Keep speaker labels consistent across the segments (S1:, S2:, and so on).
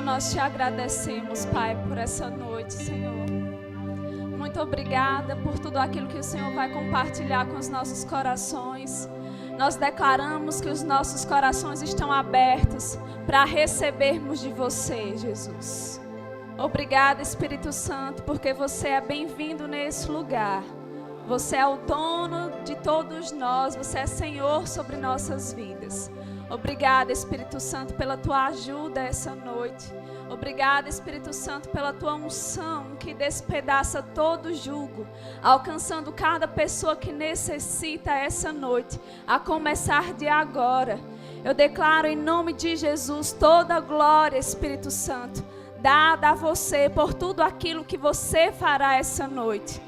S1: nós te agradecemos, Pai, por essa noite, Senhor. Muito obrigada por tudo aquilo que o Senhor vai compartilhar com os nossos corações. Nós declaramos que os nossos corações estão abertos para recebermos de você, Jesus. Obrigada, Espírito Santo, porque você é bem-vindo nesse lugar. Você é o dono de todos nós, você é Senhor sobre nossas vidas. Obrigada, Espírito Santo, pela tua ajuda essa noite. Obrigada, Espírito Santo, pela tua unção que despedaça todo jugo, alcançando cada pessoa que necessita essa noite, a começar de agora. Eu declaro em nome de Jesus toda a glória, Espírito Santo, dada a você por tudo aquilo que você fará essa noite.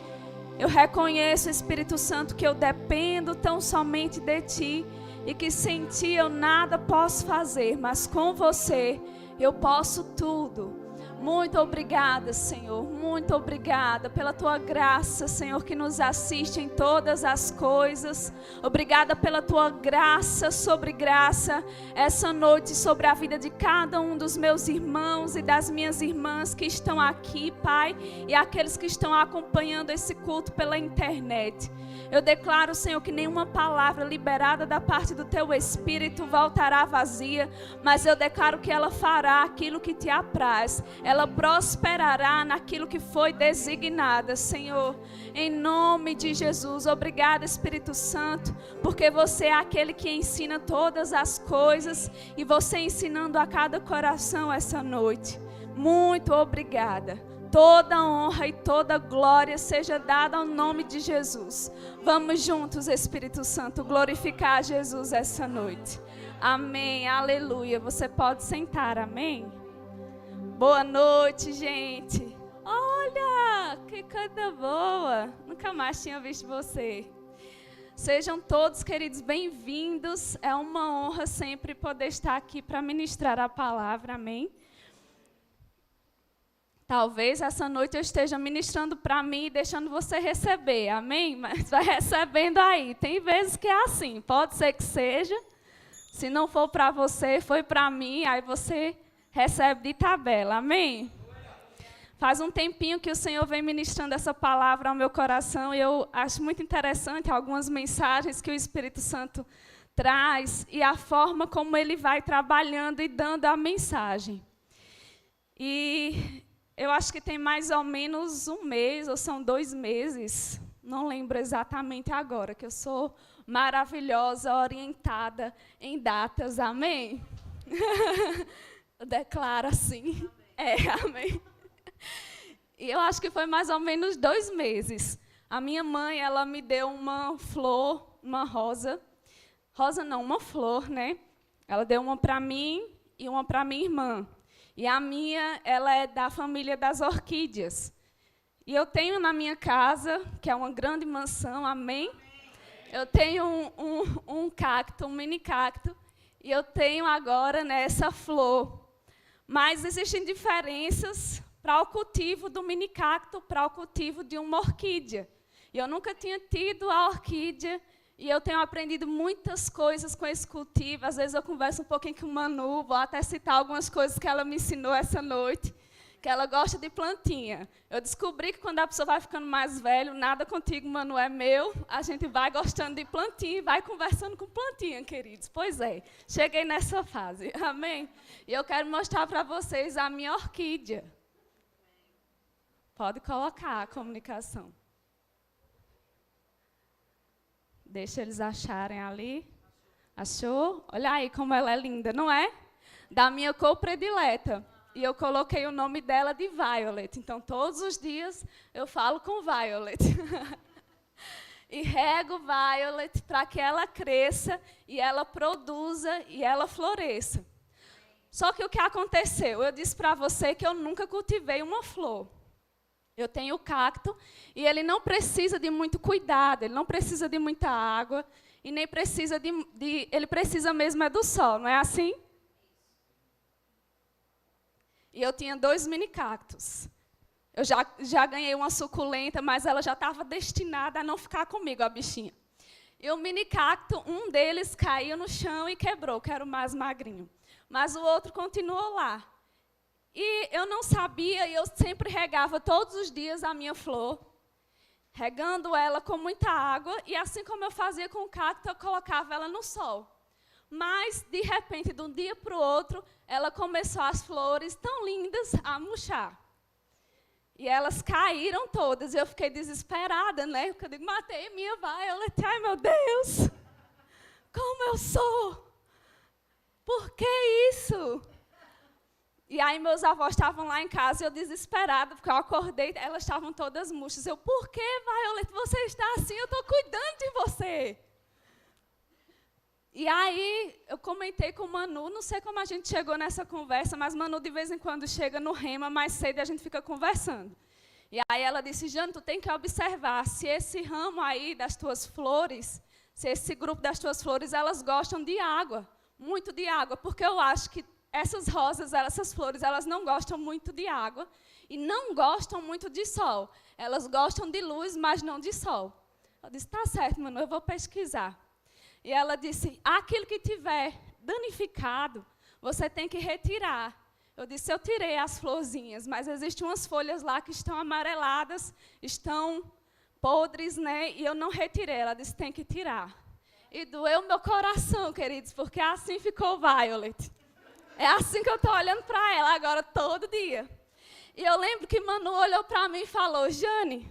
S1: Eu reconheço, Espírito Santo, que eu dependo tão somente de ti e que sem ti eu nada posso fazer, mas com você eu posso tudo. Muito obrigada, Senhor, muito obrigada pela tua graça, Senhor, que nos assiste em todas as coisas. Obrigada pela tua graça sobre graça essa noite sobre a vida de cada um dos meus irmãos e das minhas irmãs que estão aqui, Pai, e aqueles que estão acompanhando esse culto pela internet. Eu declaro, Senhor, que nenhuma palavra liberada da parte do Teu Espírito voltará vazia, mas eu declaro que ela fará aquilo que te apraz. Ela prosperará naquilo que foi designada, Senhor. Em nome de Jesus, obrigada, Espírito Santo, porque você é aquele que ensina todas as coisas e você ensinando a cada coração essa noite. Muito obrigada. Toda honra e toda glória seja dada ao nome de Jesus. Vamos juntos, Espírito Santo, glorificar a Jesus essa noite. Amém, aleluia. Você pode sentar, amém? Boa noite, gente. Olha, que coisa boa. Nunca mais tinha visto você. Sejam todos, queridos, bem-vindos. É uma honra sempre poder estar aqui para ministrar a palavra, amém? Talvez essa noite eu esteja ministrando para mim e deixando você receber, amém? Mas vai recebendo aí. Tem vezes que é assim, pode ser que seja. Se não for para você, foi para mim, aí você recebe de tabela, amém? Faz um tempinho que o Senhor vem ministrando essa palavra ao meu coração e eu acho muito interessante algumas mensagens que o Espírito Santo traz e a forma como ele vai trabalhando e dando a mensagem. E eu acho que tem mais ou menos um mês, ou são 2 meses, não lembro exatamente agora, que eu sou maravilhosa, orientada em datas, amém? Eu declaro assim, amém? E eu acho que foi mais ou menos 2 meses. A minha mãe, ela me deu uma flor, uma rosa não, uma flor, né? Ela deu uma para mim e uma para minha irmã. E a minha, ela é da família das orquídeas. E eu tenho na minha casa, que é uma grande mansão, amém? Eu tenho um cacto, um mini cacto, e eu tenho agora, né, essa flor. Mas existem diferenças para o cultivo do mini cacto, para o cultivo de uma orquídea. E eu nunca tinha tido a orquídea, e eu tenho aprendido muitas coisas com esse cultivo. Às vezes eu converso um pouquinho com Manu, vou até citar algumas coisas que ela me ensinou essa noite, que ela gosta de plantinha. Eu descobri que quando a pessoa vai ficando mais velho, nada contigo, Manu, é meu, a gente vai gostando de plantinha e vai conversando com plantinha, queridos. Pois é, cheguei nessa fase, amém? E eu quero mostrar para vocês a minha orquídea. Pode colocar a comunicação. Deixa eles acharem ali. Achou? Olha aí como ela é linda, não é? Da minha cor predileta. E eu coloquei o nome dela de Violet. Então, todos os dias eu falo com Violet. E rego Violet para que ela cresça e ela produza e ela floresça. Só que o que aconteceu? Eu disse para você que eu nunca cultivei uma flor. Eu tenho o cacto e ele não precisa de muito cuidado, ele não precisa de muita água e nem precisa ele precisa mesmo é do sol, não é assim? E eu tinha 2 mini cactos. Eu já ganhei uma suculenta, mas ela já estava destinada a não ficar comigo, a bichinha. E o mini cacto, um deles caiu no chão e quebrou, que era o mais magrinho. Mas o outro continuou lá. E eu não sabia, e eu sempre regava todos os dias a minha flor, regando ela com muita água, e assim como eu fazia com o cacto, eu colocava ela no sol. Mas, de repente, de um dia para o outro, ela começou as flores tão lindas a murchar. E elas caíram todas, e eu fiquei desesperada, né? Porque eu digo, matei minha Violet, ai meu Deus, como eu sou? Por que isso? E aí meus avós estavam lá em casa e eu desesperada, porque eu acordei, elas estavam todas murchas. Eu, por que, Violet, você está assim? Eu estou cuidando de você. E aí eu comentei com o Manu, não sei como a gente chegou nessa conversa, mas Manu de vez em quando chega no Rema mais cedo e a gente fica conversando. E aí ela disse, Jane, tu tem que observar se esse ramo aí das tuas flores, se esse grupo das tuas flores, elas gostam de água, muito de água, porque eu acho que essas rosas, essas flores, elas não gostam muito de água e não gostam muito de sol. Elas gostam de luz, mas não de sol. Eu disse, tá certo, Manu, eu vou pesquisar. E ela disse, aquilo que tiver danificado, você tem que retirar. Eu disse, eu tirei as florzinhas, mas existem umas folhas lá que estão amareladas, estão podres, né? E eu não retirei. Ela disse, tem que tirar. E doeu meu coração, queridos, porque assim ficou Violet. É assim que eu estou olhando para ela agora, todo dia. E eu lembro que Manu olhou para mim e falou, Jane,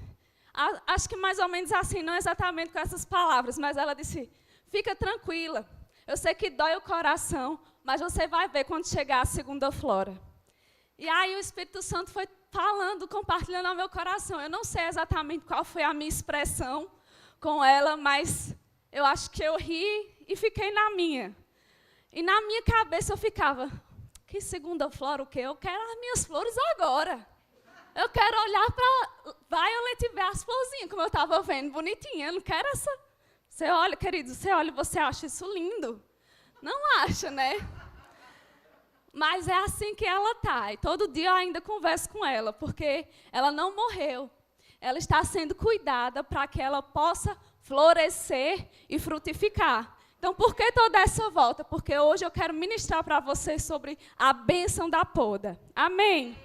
S1: acho que mais ou menos assim, não exatamente com essas palavras, mas ela disse, fica tranquila, eu sei que dói o coração, mas você vai ver quando chegar a segunda flora. E aí o Espírito Santo foi falando, compartilhando ao meu coração. Eu não sei exatamente qual foi a minha expressão com ela, mas eu acho que eu ri e fiquei na minha. E na minha cabeça eu ficava, que segunda flora o quê? Eu quero as minhas flores agora. Eu quero olhar para Violet e ver as florzinhas, como eu estava vendo, bonitinha. Eu não quero essa... Você olha, querido, você olha e você acha isso lindo? Não acha, né? Mas é assim que ela está. E todo dia eu ainda converso com ela, porque ela não morreu. Ela está sendo cuidada para que ela possa florescer e frutificar. Então, por que toda essa volta? Porque hoje eu quero ministrar para vocês sobre a bênção da poda. Amém?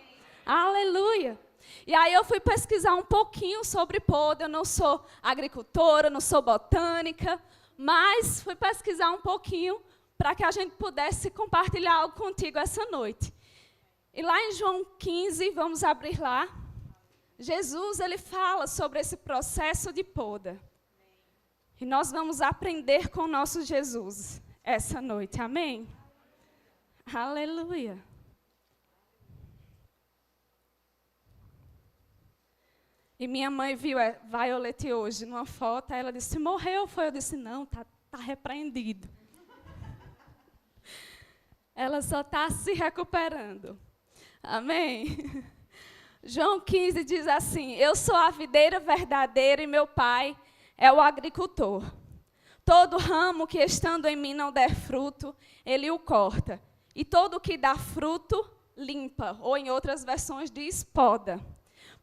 S1: Aleluia! E aí eu fui pesquisar um pouquinho sobre poda. Eu não sou agricultora, não sou botânica, mas fui pesquisar um pouquinho para que a gente pudesse compartilhar algo contigo essa noite. E lá em João 15, vamos abrir lá, Jesus ele fala sobre esse processo de poda. E nós vamos aprender com o nosso Jesus essa noite, amém? Aleluia. E minha mãe viu a Violet hoje numa foto, ela disse, morreu, foi? Eu disse, não, tá repreendido. Ela só está se recuperando. Amém? João 15 diz assim, eu sou a videira verdadeira e meu pai é o agricultor. Todo ramo que estando em mim não der fruto, ele o corta. E todo o que dá fruto, limpa. Ou em outras versões diz poda.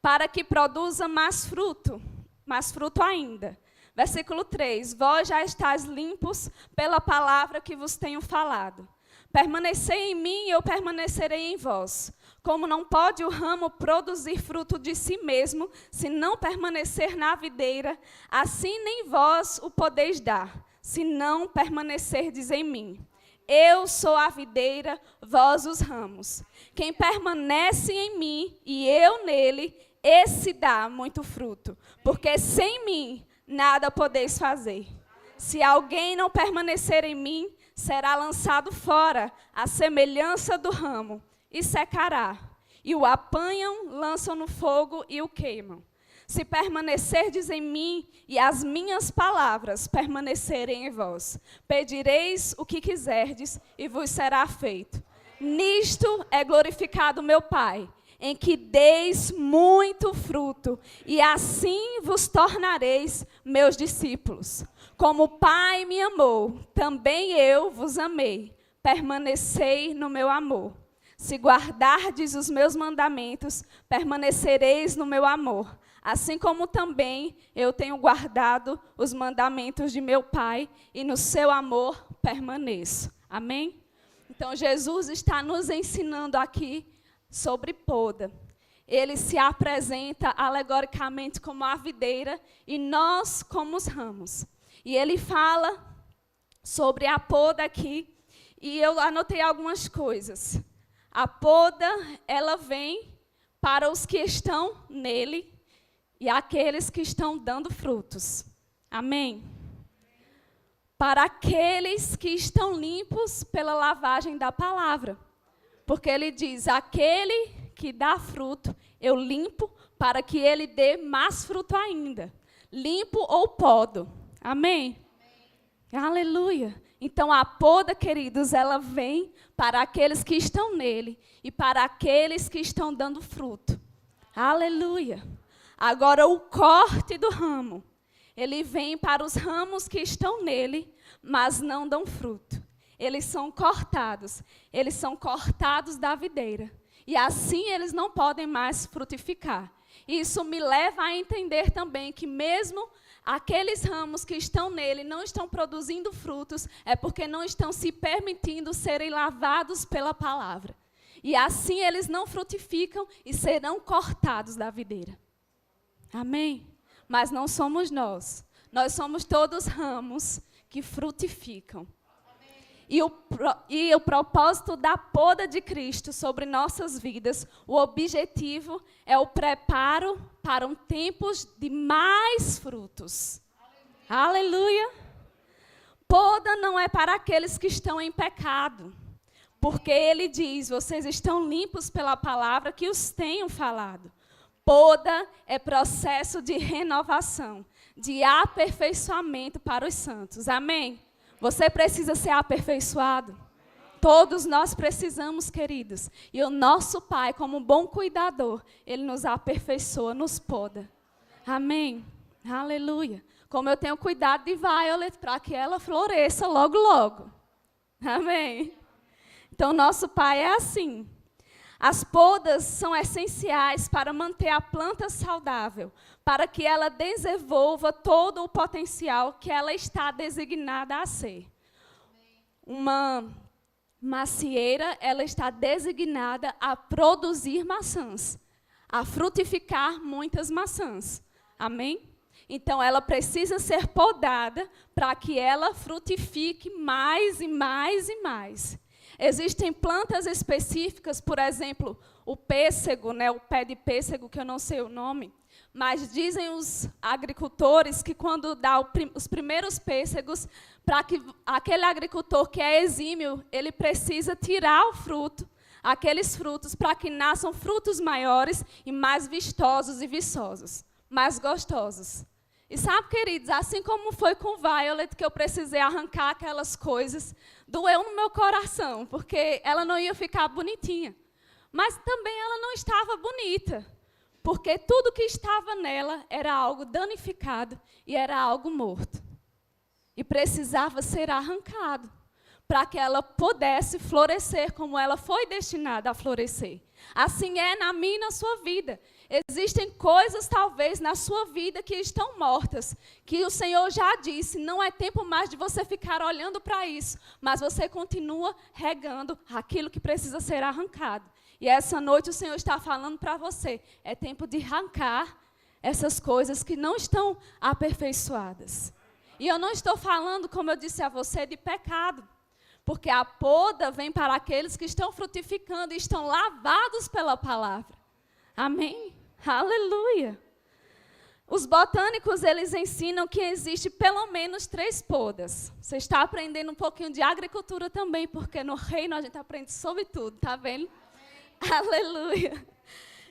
S1: Para que produza mais fruto ainda. Versículo 3, vós já estáis limpos pela palavra que vos tenho falado. Permanecei em mim e eu permanecerei em vós. Como não pode o ramo produzir fruto de si mesmo, se não permanecer na videira, assim nem vós o podeis dar, se não permanecerdes em mim. Eu sou a videira, vós os ramos. Quem permanece em mim e eu nele, esse dá muito fruto, porque sem mim nada podeis fazer. Se alguém não permanecer em mim, será lançado fora, à semelhança do ramo, e secará. E o apanham, lançam no fogo e o queimam. Se permanecerdes em mim e as minhas palavras permanecerem em vós, pedireis o que quiserdes e vos será feito. Nisto é glorificado meu Pai, em que deis muito fruto, e assim vos tornareis meus discípulos. Como o Pai me amou, também eu vos amei. Permanecei no meu amor. Se guardardes os meus mandamentos, permanecereis no meu amor. Assim como também eu tenho guardado os mandamentos de meu Pai, e no seu amor permaneço. Amém? Então, Jesus está nos ensinando aqui sobre poda. Ele se apresenta alegoricamente como a videira e nós como os ramos. E ele fala sobre a poda aqui, e eu anotei algumas coisas. A poda, ela vem para os que estão nele e aqueles que estão dando frutos. Amém? Para aqueles que estão limpos pela lavagem da palavra. Porque ele diz, aquele que dá fruto, eu limpo para que ele dê mais fruto ainda. Limpo ou podo. Amém? Amém. Aleluia. Então a poda, queridos, ela vem para aqueles que estão nele e para aqueles que estão dando fruto. Aleluia. Agora o corte do ramo, ele vem para os ramos que estão nele, mas não dão fruto. Eles são cortados da videira. E assim eles não podem mais frutificar. Isso me leva a entender também que mesmo aqueles ramos que estão nele não estão produzindo frutos, é porque não estão se permitindo serem lavados pela palavra. E assim eles não frutificam e serão cortados da videira. Amém? Mas não somos nós. Nós somos todos ramos que frutificam. E o propósito da poda de Cristo sobre nossas vidas, o objetivo é o preparo para um tempo de mais frutos. Aleluia. Poda não é para aqueles que estão em pecado, porque ele diz, vocês estão limpos pela palavra que os tenho falado. Poda é processo de renovação, de aperfeiçoamento para os santos. Amém? Você precisa ser aperfeiçoado. Todos nós precisamos, queridos. E o nosso Pai, como bom cuidador, Ele nos aperfeiçoa, nos poda. Amém? Aleluia. Como eu tenho cuidado de Violet para que ela floresça logo, logo. Amém? Então, nosso Pai é assim. As podas são essenciais para manter a planta saudável, para que ela desenvolva todo o potencial que ela está designada a ser. Uma macieira, ela está designada a produzir maçãs, a frutificar muitas maçãs. Amém? Então, ela precisa ser podada para que ela frutifique mais e mais e mais. Existem plantas específicas, por exemplo, o pêssego, né, o pé de pêssego, que eu não sei o nome, mas dizem os agricultores que quando dá os primeiros pêssegos, para que aquele agricultor que é exímio, ele precisa tirar o fruto, aqueles frutos, para que nasçam frutos maiores e mais vistosos e viçosos, mais gostosos. E sabe, queridos, assim como foi com Violet, que eu precisei arrancar aquelas coisas, doeu no meu coração, porque ela não ia ficar bonitinha. Mas também ela não estava bonita, porque tudo que estava nela era algo danificado e era algo morto. E precisava ser arrancado, para que ela pudesse florescer como ela foi destinada a florescer. Assim é na minha e na sua vida. Existem coisas, talvez, na sua vida que estão mortas, que o Senhor já disse, não é tempo mais de você ficar olhando para isso, mas você continua regando aquilo que precisa ser arrancado. E essa noite o Senhor está falando para você, é tempo de arrancar essas coisas que não estão aperfeiçoadas. E eu não estou falando, como eu disse a você, de pecado, porque a poda vem para aqueles que estão frutificando e estão lavados pela palavra. Amém? Aleluia! Os botânicos, eles ensinam que existe pelo menos 3 podas. Você está aprendendo um pouquinho de agricultura também, porque no reino a gente aprende sobre tudo, tá vendo? Amém. Aleluia!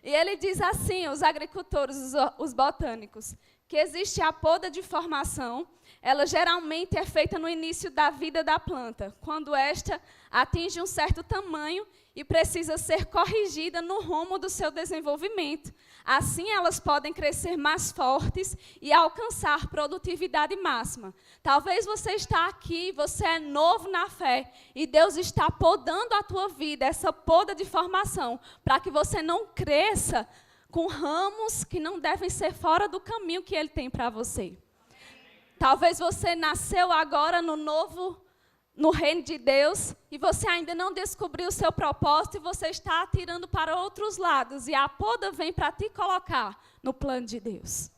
S1: E ele diz assim, os agricultores, os botânicos, que existe a poda de formação, ela geralmente é feita no início da vida da planta, quando esta atinge um certo tamanho e precisa ser corrigida no rumo do seu desenvolvimento. Assim, elas podem crescer mais fortes e alcançar produtividade máxima. Talvez você está aqui, você é novo na fé, e Deus está podando a tua vida, essa poda de formação, para que você não cresça com ramos que não devem ser fora do caminho que Ele tem para você. Talvez você nasceu agora no novo no reino de Deus e você ainda não descobriu o seu propósito e você está atirando para outros lados e a poda vem para te colocar no plano de Deus.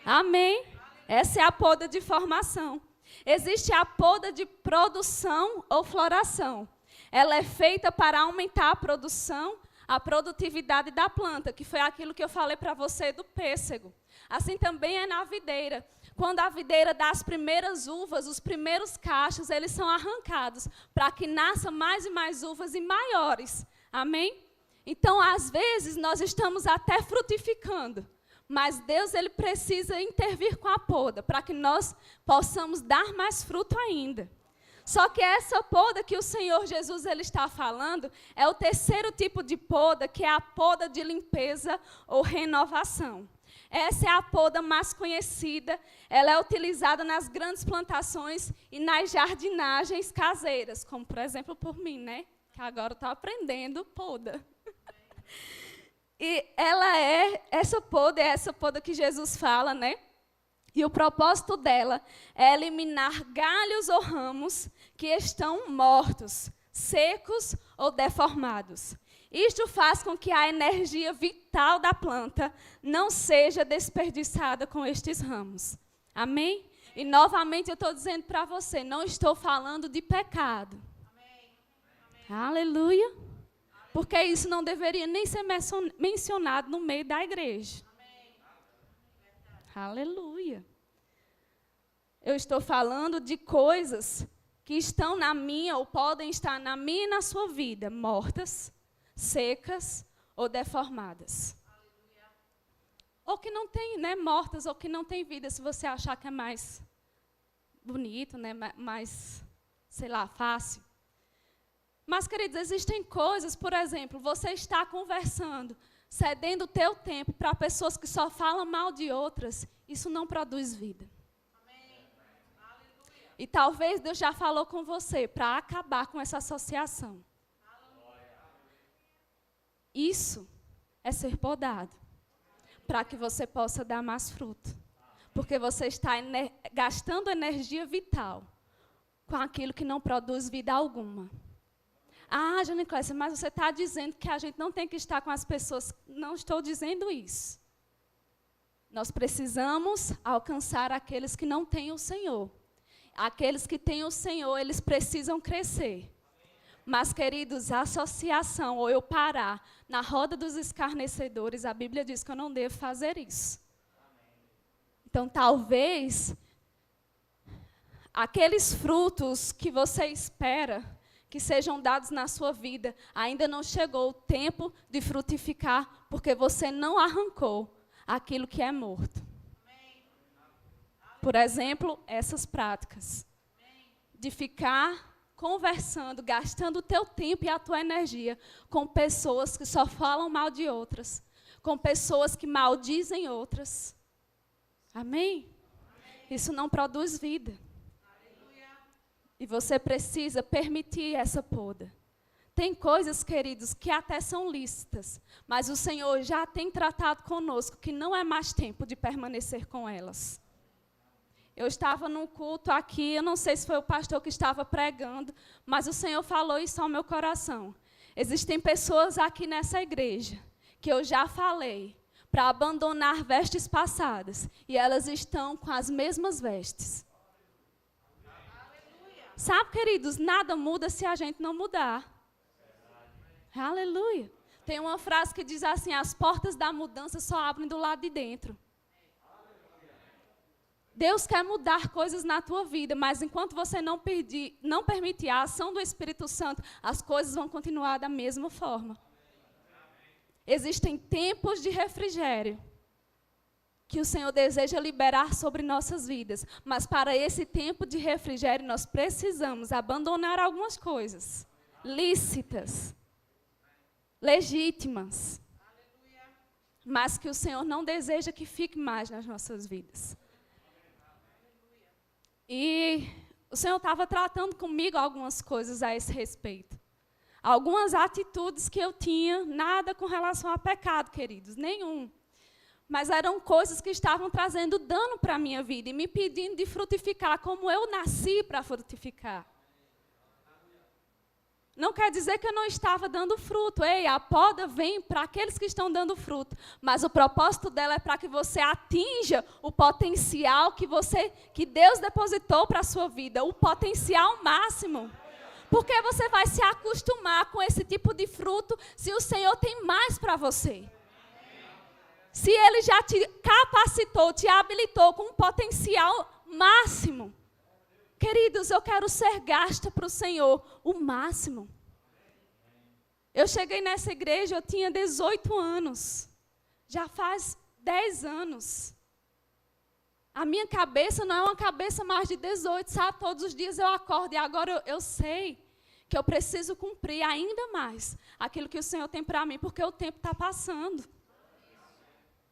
S1: Amém? Essa é a poda de formação. Existe a poda de produção ou floração. Ela é feita para aumentar a produção, a produtividade da planta, que foi aquilo que eu falei para você do pêssego. Assim também é na videira. Quando a videira dá as primeiras uvas, os primeiros cachos, eles são arrancados para que nasçam mais e mais uvas e maiores. Amém? Então, às vezes, nós estamos até frutificando, mas Deus ele precisa intervir com a poda para que nós possamos dar mais fruto ainda. Só que essa poda que o Senhor Jesus ele está falando é o terceiro tipo de poda, que é a poda de limpeza ou renovação. Essa é a poda mais conhecida, ela é utilizada nas grandes plantações e nas jardinagens caseiras, como por exemplo por mim, né? Que agora eu estou aprendendo poda. E essa poda que Jesus fala, né? E o propósito dela é eliminar galhos ou ramos que estão mortos, secos ou deformados. Isto faz com que a energia vital da planta não seja desperdiçada com estes ramos. Amém? E novamente eu estou dizendo para você, não estou falando de pecado. Amém. Aleluia. Porque isso não deveria nem ser mencionado no meio da igreja. Amém. Aleluia. Eu estou falando de coisas que estão na minha ou podem estar na minha e na sua vida, mortas, secas ou deformadas. Aleluia. Ou que não tem, né, mortas, ou que não tem vida, se você achar que é mais bonito, né, mais, sei lá, fácil. Mas, queridos, existem coisas, por exemplo, você está conversando, cedendo o teu tempo para pessoas que só falam mal de outras, isso não produz vida. Amém. E talvez Deus já falou com você para acabar com essa associação. Isso é ser podado, para que você possa dar mais fruto. Porque você está gastando energia vital com aquilo que não produz vida alguma. Ah, Jane Clécia, mas você está dizendo que a gente não tem que estar com as pessoas. Não estou dizendo isso. Nós precisamos alcançar aqueles que não têm o Senhor. Aqueles que têm o Senhor, eles precisam crescer. Mas, queridos, a associação, ou eu parar na roda dos escarnecedores, a Bíblia diz que eu não devo fazer isso. Então, talvez, aqueles frutos que você espera que sejam dados na sua vida, ainda não chegou o tempo de frutificar, porque você não arrancou aquilo que é morto. Por exemplo, essas práticas de ficar conversando, gastando o teu tempo e a tua energia com pessoas que só falam mal de outras, com pessoas que maldizem outras. Amém? Isso não produz vida. E você precisa permitir essa poda. Tem coisas, queridos, que até são lícitas, mas o Senhor já tem tratado conosco que não é mais tempo de permanecer com elas. Eu estava num culto aqui, eu não sei se foi o pastor que estava pregando, mas o Senhor falou isso ao meu coração. Existem pessoas aqui nessa igreja que eu já falei para abandonar vestes passadas e elas estão com as mesmas vestes. Aleluia. Sabe, queridos, nada muda se a gente não mudar. Aleluia. Tem uma frase que diz assim, as portas da mudança só abrem do lado de dentro. Deus quer mudar coisas na tua vida, mas enquanto você não permitir a ação do Espírito Santo, as coisas vão continuar da mesma forma. Existem tempos de refrigério que o Senhor deseja liberar sobre nossas vidas, mas para esse tempo de refrigério nós precisamos abandonar algumas coisas lícitas, legítimas, mas que o Senhor não deseja que fique mais nas nossas vidas. E o Senhor estava tratando comigo algumas coisas a esse respeito. Algumas atitudes que eu tinha, nada com relação a pecado, queridos, nenhum. Mas eram coisas que estavam trazendo dano para a minha vida e me pedindo de frutificar como eu nasci para frutificar. Não quer dizer que eu não estava dando fruto. Ei, a poda vem para aqueles que estão dando fruto. Mas o propósito dela é para que você atinja o potencial que Deus depositou para a sua vida. O potencial máximo. Porque você vai se acostumar com esse tipo de fruto se o Senhor tem mais para você. Se Ele já te capacitou, te habilitou com um potencial máximo. Queridos, eu quero ser gasta para o Senhor o máximo. Eu cheguei nessa igreja, eu tinha 18 anos. Já faz 10 anos. A minha cabeça não é uma cabeça mais de 18, sabe? Todos os dias eu acordo e agora eu sei que eu preciso cumprir ainda mais aquilo que o Senhor tem para mim, porque o tempo está passando.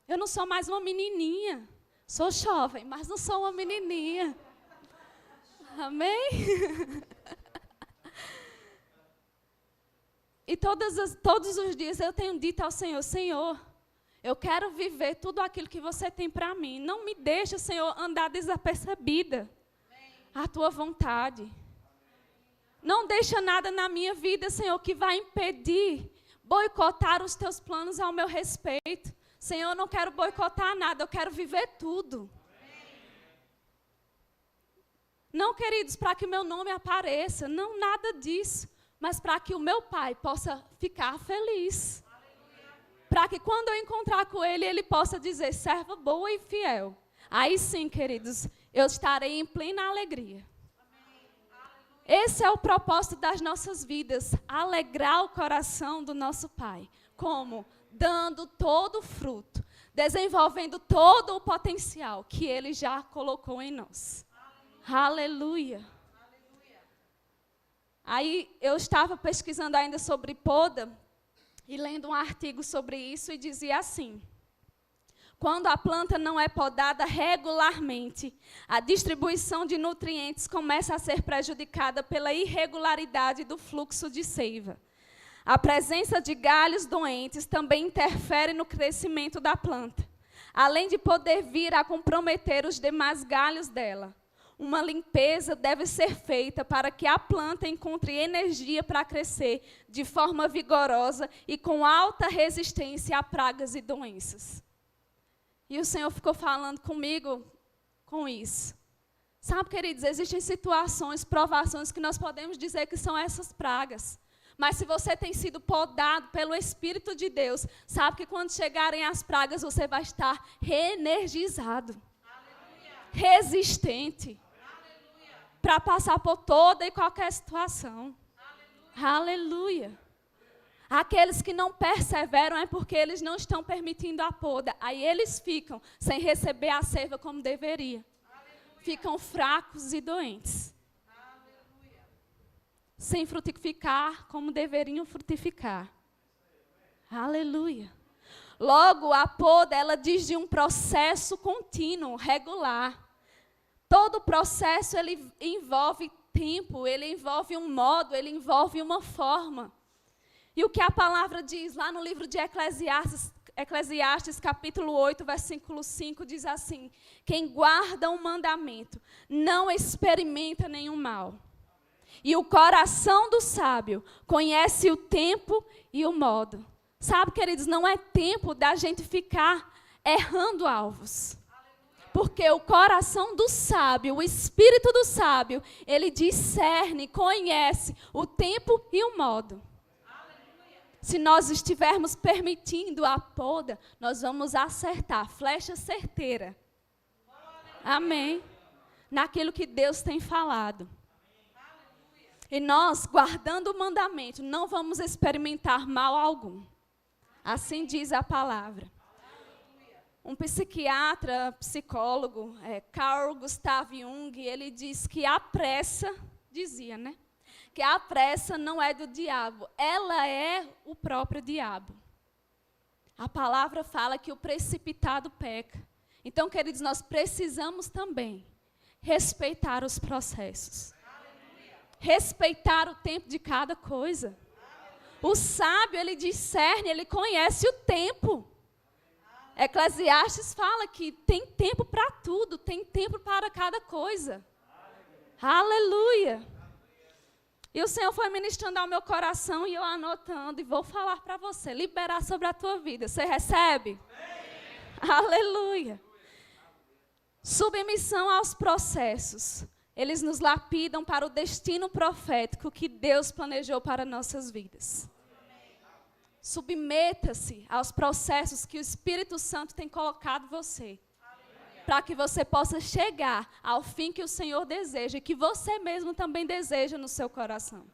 S1: Eu não sou mais uma menininha. Sou jovem, mas não sou uma menininha. Amém? E todos os dias eu tenho dito ao Senhor, Senhor, eu quero viver tudo aquilo que você tem para mim. Não me deixe, Senhor, andar desapercebida. A tua vontade. Não deixa nada na minha vida, Senhor, que vai impedir, boicotar os teus planos ao meu respeito. Senhor, eu não quero boicotar nada, eu quero viver tudo. Não, queridos, para que meu nome apareça, não nada disso, mas para que o meu Pai possa ficar feliz. Para que quando eu encontrar com Ele, Ele possa dizer, serva boa e fiel. Aí sim, queridos, eu estarei em plena alegria. Esse é o propósito das nossas vidas, alegrar o coração do nosso Pai. Como? Dando todo o fruto, desenvolvendo todo o potencial que Ele já colocou em nós. Aleluia. Aí eu estava pesquisando ainda sobre poda e lendo um artigo sobre isso e dizia assim: quando a planta não é podada regularmente, a distribuição de nutrientes começa a ser prejudicada pela irregularidade do fluxo de seiva. A presença de galhos doentes também interfere no crescimento da planta, além de poder vir a comprometer os demais galhos dela. Uma limpeza deve ser feita para que a planta encontre energia para crescer de forma vigorosa e com alta resistência a pragas e doenças. E o Senhor ficou falando comigo com isso. Sabe, queridos, existem situações, provações que nós podemos dizer que são essas pragas. Mas se você tem sido podado pelo Espírito de Deus, sabe que quando chegarem as pragas, você vai estar reenergizado. Aleluia. Resistente. Para passar por toda e qualquer situação. Aleluia. Aleluia. Aqueles que não perseveram é porque eles não estão permitindo a poda. Aí eles ficam sem receber a seiva como deveria. Aleluia. Ficam fracos e doentes. Aleluia. Sem frutificar como deveriam frutificar. Aleluia. Logo, a poda, ela diz de um processo contínuo, regular. Todo o processo, ele envolve tempo, ele envolve um modo, ele envolve uma forma. E o que a palavra diz lá no livro de Eclesiastes capítulo 8, versículo 5, diz assim: quem guarda o mandamento não experimenta nenhum mal. E o coração do sábio conhece o tempo e o modo. Sabe, queridos, não é tempo da gente ficar errando alvos. Porque o coração do sábio, o espírito do sábio, ele discerne, conhece o tempo e o modo. Se nós estivermos permitindo a poda, nós vamos acertar, flecha certeira. Amém. Naquilo que Deus tem falado. E nós, guardando o mandamento, não vamos experimentar mal algum. Assim diz a palavra. Um psiquiatra, psicólogo, Carl Gustav Jung, ele diz que a pressa, dizia, né? Que a pressa não é do diabo, ela é o próprio diabo. A palavra fala que o precipitado peca. Então, queridos, nós precisamos também respeitar os processos. Respeitar o tempo de cada coisa. O sábio, ele discerne, ele conhece o tempo. Eclesiastes fala que tem tempo para tudo, tem tempo para cada coisa. Aleluia. E o Senhor foi ministrando ao meu coração e eu anotando e vou falar para você, liberar sobre a tua vida. Você recebe? Amém. Aleluia. Submissão aos processos. Eles nos lapidam para o destino profético que Deus planejou para nossas vidas. Submeta-se aos processos que o Espírito Santo tem colocado em você. Para que você possa chegar ao fim que o Senhor deseja e que você mesmo também deseja no seu coração.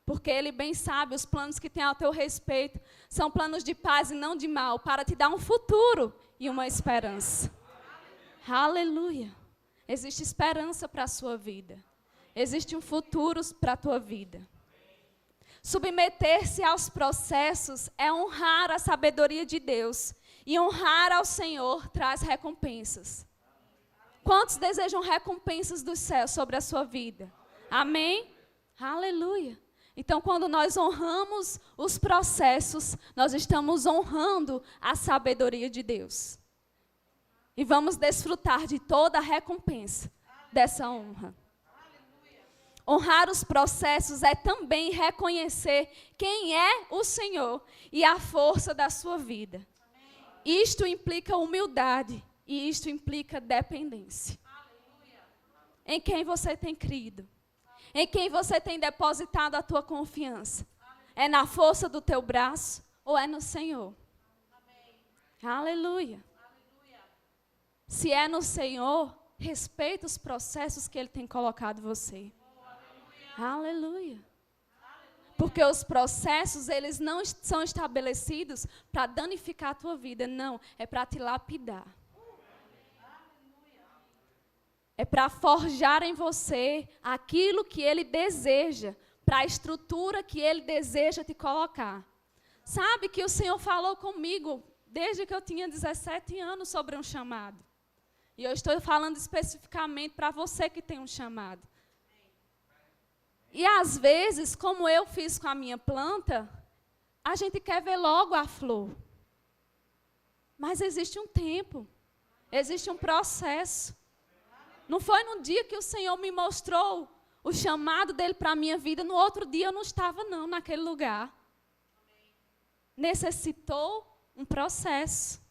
S1: Porque Ele bem sabe, os planos que tem ao teu respeito são planos de paz e não de mal, para te dar um futuro e uma esperança. Aleluia. Existe esperança para a sua vida. Existe um futuro para a tua vida. Submeter-se aos processos é honrar a sabedoria de Deus. E honrar ao Senhor traz recompensas. Quantos desejam recompensas do céu sobre a sua vida? Amém? Aleluia. Então, quando nós honramos os processos, nós estamos honrando a sabedoria de Deus. E vamos desfrutar de toda a recompensa dessa honra. Honrar os processos é também reconhecer quem é o Senhor e a força da sua vida. Isto implica humildade e isto implica dependência. Em quem você tem crido? Em quem você tem depositado a tua confiança? É na força do teu braço ou é no Senhor? Aleluia. Se é no Senhor, respeita os processos que Ele tem colocado em você. Aleluia. Porque os processos, eles não são estabelecidos para danificar a tua vida, não. É para te lapidar. É para forjar em você aquilo que Ele deseja, para a estrutura que Ele deseja te colocar. Sabe que o Senhor falou comigo desde que eu tinha 17 anos sobre um chamado. E eu estou falando especificamente para você que tem um chamado. E às vezes, como eu fiz com a minha planta, a gente quer ver logo a flor. Mas existe um tempo, existe um processo. Não foi no dia que o Senhor me mostrou o chamado dele para a minha vida, no outro dia eu não estava não naquele lugar. Necessitou um processo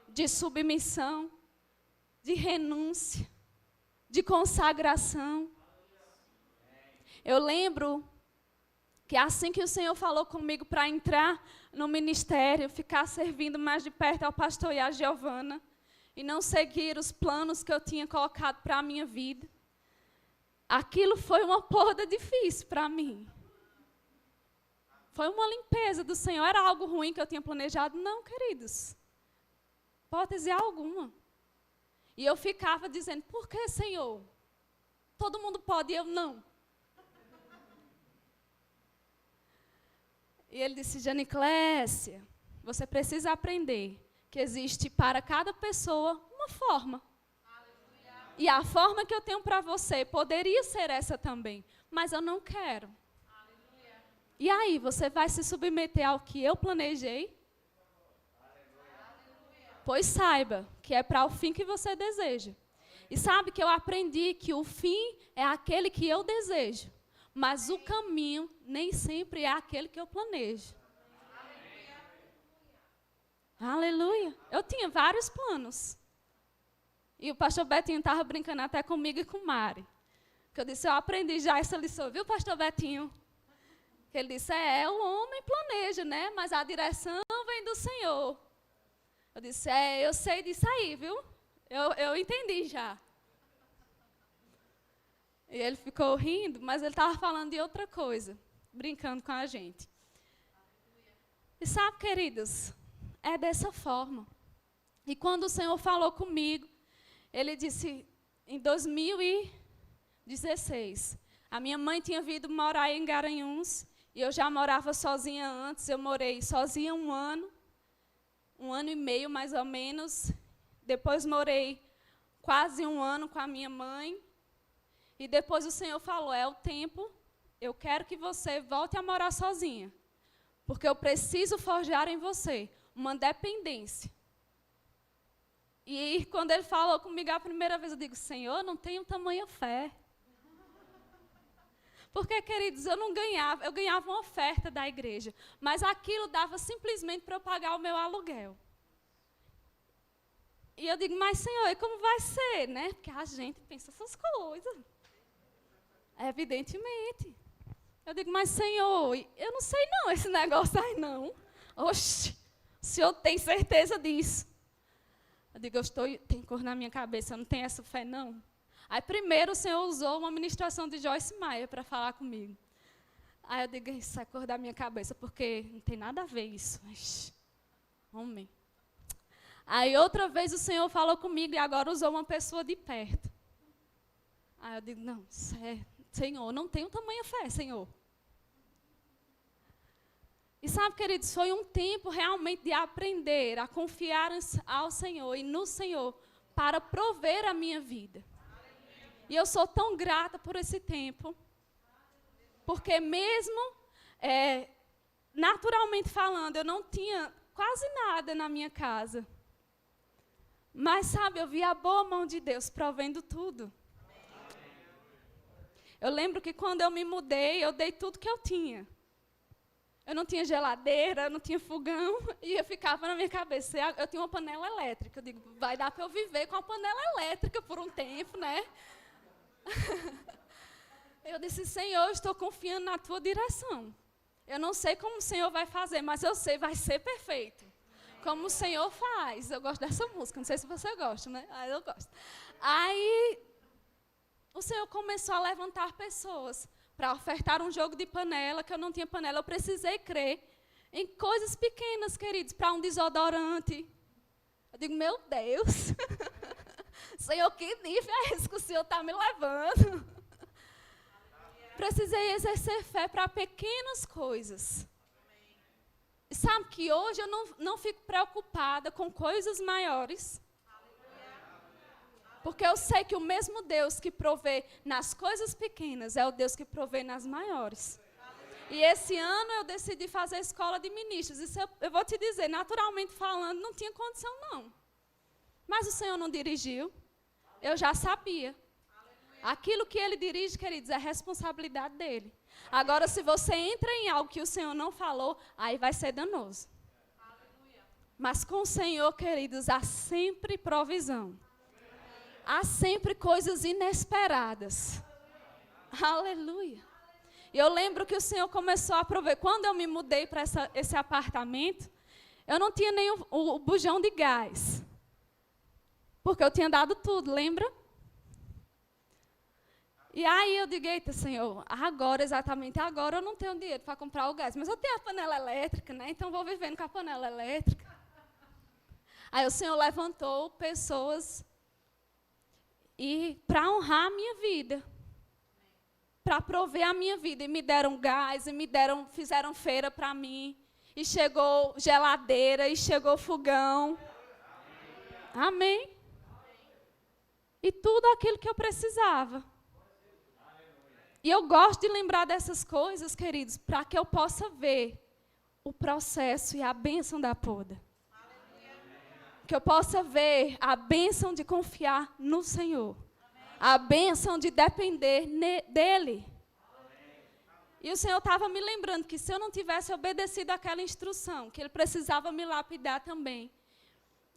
S1: de submissão, de renúncia, de consagração. Eu lembro que assim que o Senhor falou comigo para entrar no ministério, ficar servindo mais de perto ao pastor e à Giovana, e não seguir os planos que eu tinha colocado para a minha vida, aquilo foi uma poda difícil para mim. Foi uma limpeza do Senhor. Era algo ruim que eu tinha planejado? Não, queridos. Hipótese alguma. E eu ficava dizendo, por que, Senhor? Todo mundo pode e eu não. E ele disse, Janiclésia, você precisa aprender que existe para cada pessoa uma forma. Aleluia. E a forma que eu tenho para você poderia ser essa também, mas eu não quero. Aleluia. E aí, você vai se submeter ao que eu planejei? Aleluia. Pois saiba que é para o fim que você deseja. E sabe que eu aprendi que o fim é aquele que eu desejo. Mas o caminho nem sempre é aquele que eu planejo. Aleluia. Eu tinha vários planos. E o pastor Betinho estava brincando até comigo e com Mari. Que eu disse, eu aprendi já essa lição, viu, pastor Betinho? Que ele disse, o homem planeja, né? Mas a direção vem do Senhor. Eu disse, eu sei disso aí, viu? Eu entendi já. E ele ficou rindo, mas ele estava falando de outra coisa, brincando com a gente. E sabe, queridos, é dessa forma. E quando o Senhor falou comigo, Ele disse, em 2016, a minha mãe tinha vindo morar em Garanhuns, e eu já morava sozinha antes, eu morei sozinha um ano e meio mais ou menos, depois morei quase um ano com a minha mãe, e depois o Senhor falou, é o tempo, eu quero que você volte a morar sozinha, porque eu preciso forjar em você uma dependência. E quando Ele falou comigo a primeira vez, eu digo, Senhor, não tenho tamanha fé. Porque, queridos, eu ganhava uma oferta da igreja, mas aquilo dava simplesmente para eu pagar o meu aluguel. E eu digo, mas Senhor, e como vai ser, né? Porque a gente pensa essas coisas. Evidentemente. Eu digo, mas Senhor, eu não sei não esse negócio aí não. Oxi, o Senhor tem certeza disso? Eu digo, tem cor na minha cabeça, eu não tenho essa fé não. Aí primeiro o Senhor usou uma ministração de Joyce Meyer para falar comigo. Aí eu digo, isso é cor da minha cabeça, porque não tem nada a ver isso. Oxi, homem. Aí outra vez o Senhor falou comigo e agora usou uma pessoa de perto. Aí eu digo, não, Senhor, não tenho tamanha fé, Senhor. E sabe, queridos, foi um tempo realmente de aprender a confiar ao Senhor e no Senhor para prover a minha vida. E eu sou tão grata por esse tempo, porque mesmo naturalmente falando, eu não tinha quase nada na minha casa. Mas, sabe, eu vi a boa mão de Deus provendo tudo. Eu lembro que quando eu me mudei, eu dei tudo que eu tinha. Eu não tinha geladeira, eu não tinha fogão, e eu ficava na minha cabeça. Eu tinha uma panela elétrica. Eu digo, vai dar para eu viver com a panela elétrica por um tempo, né? Eu disse, Senhor, eu estou confiando na tua direção. Eu não sei como o Senhor vai fazer, mas eu sei, vai ser perfeito. Como o Senhor faz. Eu gosto dessa música, não sei se você gosta, né? Eu gosto. Aí, o Senhor começou a levantar pessoas para ofertar um jogo de panela, que eu não tinha panela. Eu precisei crer em coisas pequenas, queridos, para um desodorante. Eu digo, meu Deus, Senhor, que nível é esse que o Senhor está me levando? Precisei exercer fé para pequenas coisas. Sabe que hoje eu não fico preocupada com coisas maiores. Porque eu sei que o mesmo Deus que provê nas coisas pequenas é o Deus que provê nas maiores. E esse ano eu decidi fazer a escola de ministros. Isso eu vou te dizer, naturalmente falando, não tinha condição não. Mas o Senhor não dirigiu. Eu já sabia. Aquilo que Ele dirige, queridos, é responsabilidade dEle. Agora, se você entra em algo que o Senhor não falou, aí vai ser danoso. Mas com o Senhor, queridos, há sempre provisão. Há sempre coisas inesperadas. Aleluia. E eu lembro que o Senhor começou a prover. Quando eu me mudei para esse apartamento, eu não tinha nem o bujão de gás. Porque eu tinha dado tudo, lembra? E aí eu digo, eita, Senhor, exatamente agora eu não tenho dinheiro para comprar o gás. Mas eu tenho a panela elétrica, né? Então vou vivendo com a panela elétrica. Aí o Senhor levantou pessoas para honrar a minha vida. Para prover a minha vida. E me deram gás, fizeram feira para mim. E chegou geladeira, e chegou fogão. Amém? E tudo aquilo que eu precisava. E eu gosto de lembrar dessas coisas, queridos, para que eu possa ver o processo e a bênção da poda. Que eu possa ver a bênção de confiar no Senhor. A bênção de depender dEle. E o Senhor estava me lembrando que se eu não tivesse obedecido àquela instrução, que Ele precisava me lapidar também,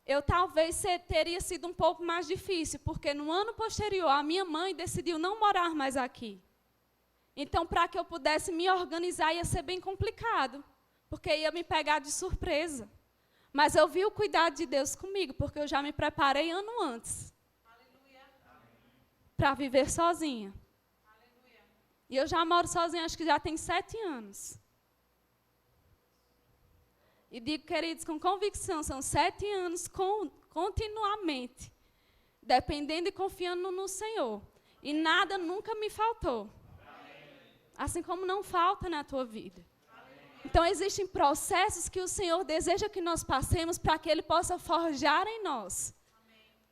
S1: eu talvez teria sido um pouco mais difícil, porque no ano posterior a minha mãe decidiu não morar mais aqui. Então, para que eu pudesse me organizar, ia ser bem complicado, porque ia me pegar de surpresa. Mas eu vi o cuidado de Deus comigo, porque eu já me preparei ano antes para viver sozinha. Aleluia. E eu já moro sozinha, acho que já tem 7 anos. E digo, queridos, com convicção, são 7 anos continuamente, dependendo e confiando no Senhor. E nada nunca me faltou. Assim como não falta na tua vida. Então, existem processos que o Senhor deseja que nós passemos para que Ele possa forjar em nós.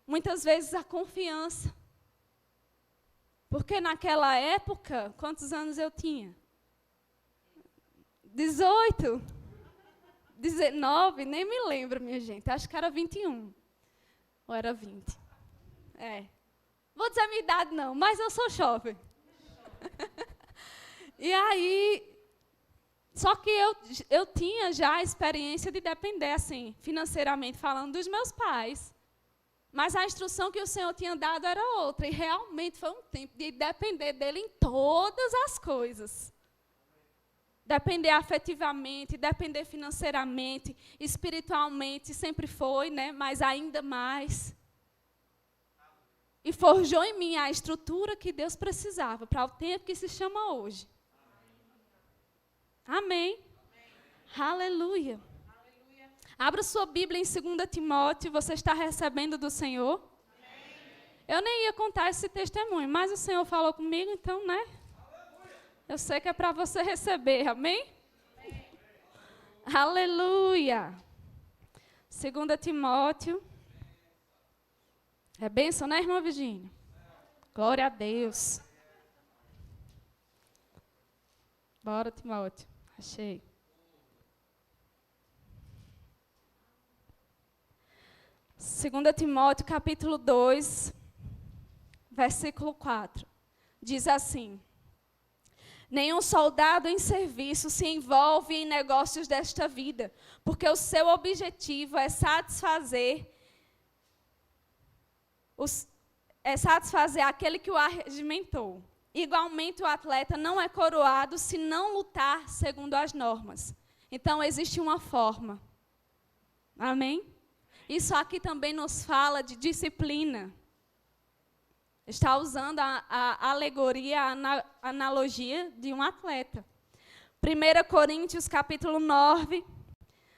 S1: Muitas vezes a confiança. Porque naquela época, quantos anos eu tinha? 18, 19, nem me lembro, minha gente. Acho que era 21. Ou era 20. Vou dizer a minha idade não, mas eu sou jovem. E aí, só que eu tinha já a experiência de depender, assim, financeiramente falando, dos meus pais. Mas a instrução que o Senhor tinha dado era outra. E realmente foi um tempo de depender dele em todas as coisas. Depender afetivamente, depender financeiramente, espiritualmente, sempre foi, né? Mas ainda mais. E forjou em mim a estrutura que Deus precisava para o tempo que se chama hoje. Amém. Aleluia. Abra sua Bíblia em 2 Timóteo, você está recebendo do Senhor? Eu nem ia contar esse testemunho, mas o Senhor falou comigo, então, né? Eu sei que é para você receber, amém? Aleluia. 2 Timóteo. É bênção, né, irmã Virgínia? Glória a Deus. Bora, Timóteo. Achei. 2 Timóteo, capítulo 2, versículo 4. Diz assim: nenhum soldado em serviço se envolve em negócios desta vida, porque o seu objetivo é satisfazer aquele que o arregimentou. Igualmente, o atleta não é coroado se não lutar segundo as normas. Então, existe uma forma. Amém? Isso aqui também nos fala de disciplina. Está usando a alegoria, a analogia de um atleta. 1 Coríntios, capítulo 9,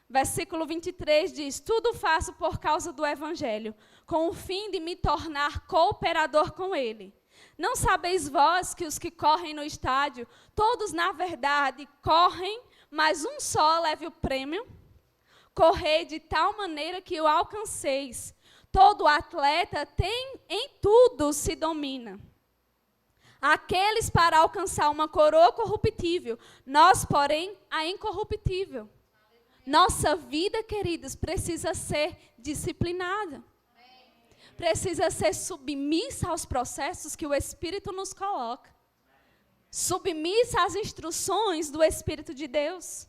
S1: versículo 23 diz: tudo faço por causa do Evangelho, com o fim de me tornar cooperador com ele. Não sabeis vós que os que correm no estádio, todos na verdade correm, mas um só leve o prêmio? Correi de tal maneira que o alcanceis. Todo atleta tem em tudo se domina. Aqueles para alcançar uma coroa corruptível, nós, porém, a incorruptível. Nossa vida, queridos, precisa ser disciplinada. Precisa ser submissa aos processos que o Espírito nos coloca. Submissa às instruções do Espírito de Deus.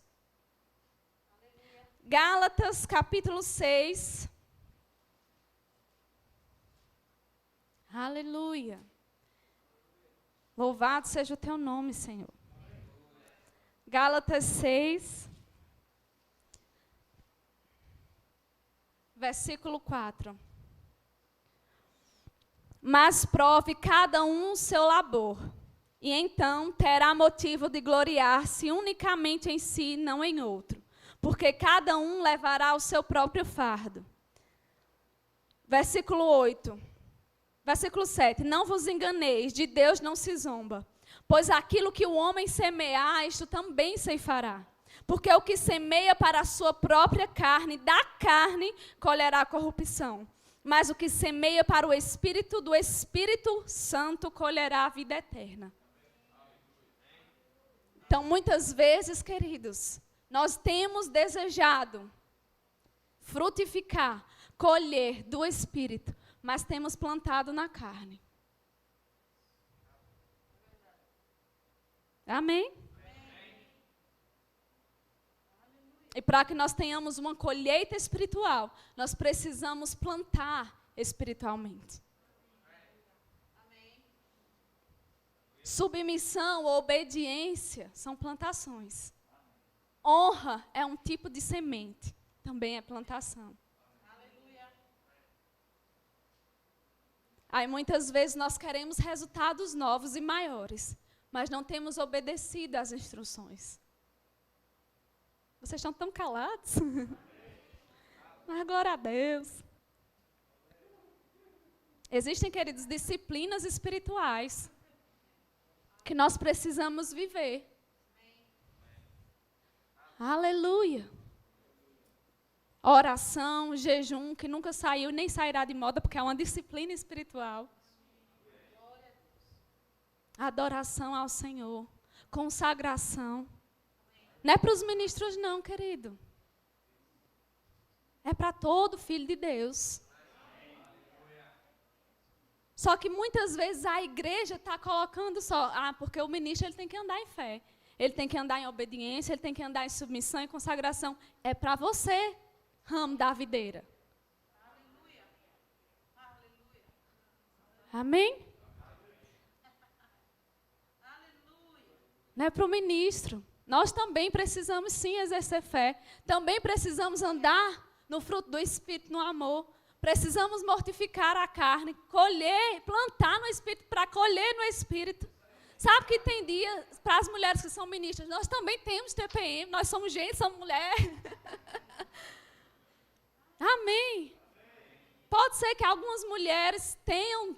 S1: Gálatas, capítulo 6. Aleluia. Louvado seja o teu nome, Senhor. Gálatas 6, versículo 4. Mas prove cada um o seu labor, e então terá motivo de gloriar-se unicamente em si, não em outro. Porque cada um levará o seu próprio fardo. Versículo 8. Versículo 7. Não vos enganeis, de Deus não se zomba. Pois aquilo que o homem semear, isto também ceifará. Porque o que semeia para a sua própria carne, da carne colherá corrupção. Mas o que semeia para o Espírito, do Espírito Santo colherá a vida eterna. Então, muitas vezes, queridos, nós temos desejado frutificar, colher do Espírito, mas temos plantado na carne. Amém? E para que nós tenhamos uma colheita espiritual, nós precisamos plantar espiritualmente. Submissão, obediência são plantações. Honra é um tipo de semente, também é plantação. Aí muitas vezes nós queremos resultados novos e maiores, mas não temos obedecido às instruções. Vocês estão tão calados? Mas glória a Deus. Existem, queridos, disciplinas espirituais que nós precisamos viver. Aleluia. Oração, jejum, que nunca saiu nem sairá de moda, porque é uma disciplina espiritual. Adoração ao Senhor. Consagração. Não é para os ministros não, querido. É para todo filho de Deus. Só que muitas vezes a igreja está colocando só, porque o ministro ele tem que andar em fé, ele tem que andar em obediência, ele tem que andar em submissão e consagração. É para você, ramo da videira. Aleluia. Aleluia. Amém? Aleluia. Não é para o ministro. Nós também precisamos sim exercer fé, também precisamos andar no fruto do Espírito, no amor. Precisamos mortificar a carne, colher, plantar no Espírito para colher no Espírito. Sabe que tem dia, para as mulheres que são ministras, nós também temos TPM, nós somos gente, somos mulher. Amém. Pode ser que algumas mulheres tenham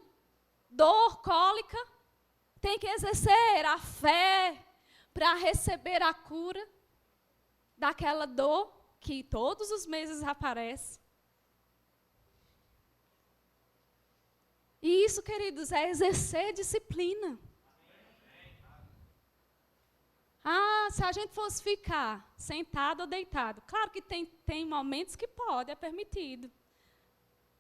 S1: dor, cólica, tem que exercer a fé para receber a cura daquela dor que todos os meses aparece. E isso, queridos, é exercer disciplina. Se a gente fosse ficar sentado ou deitado, claro que tem momentos que pode, é permitido.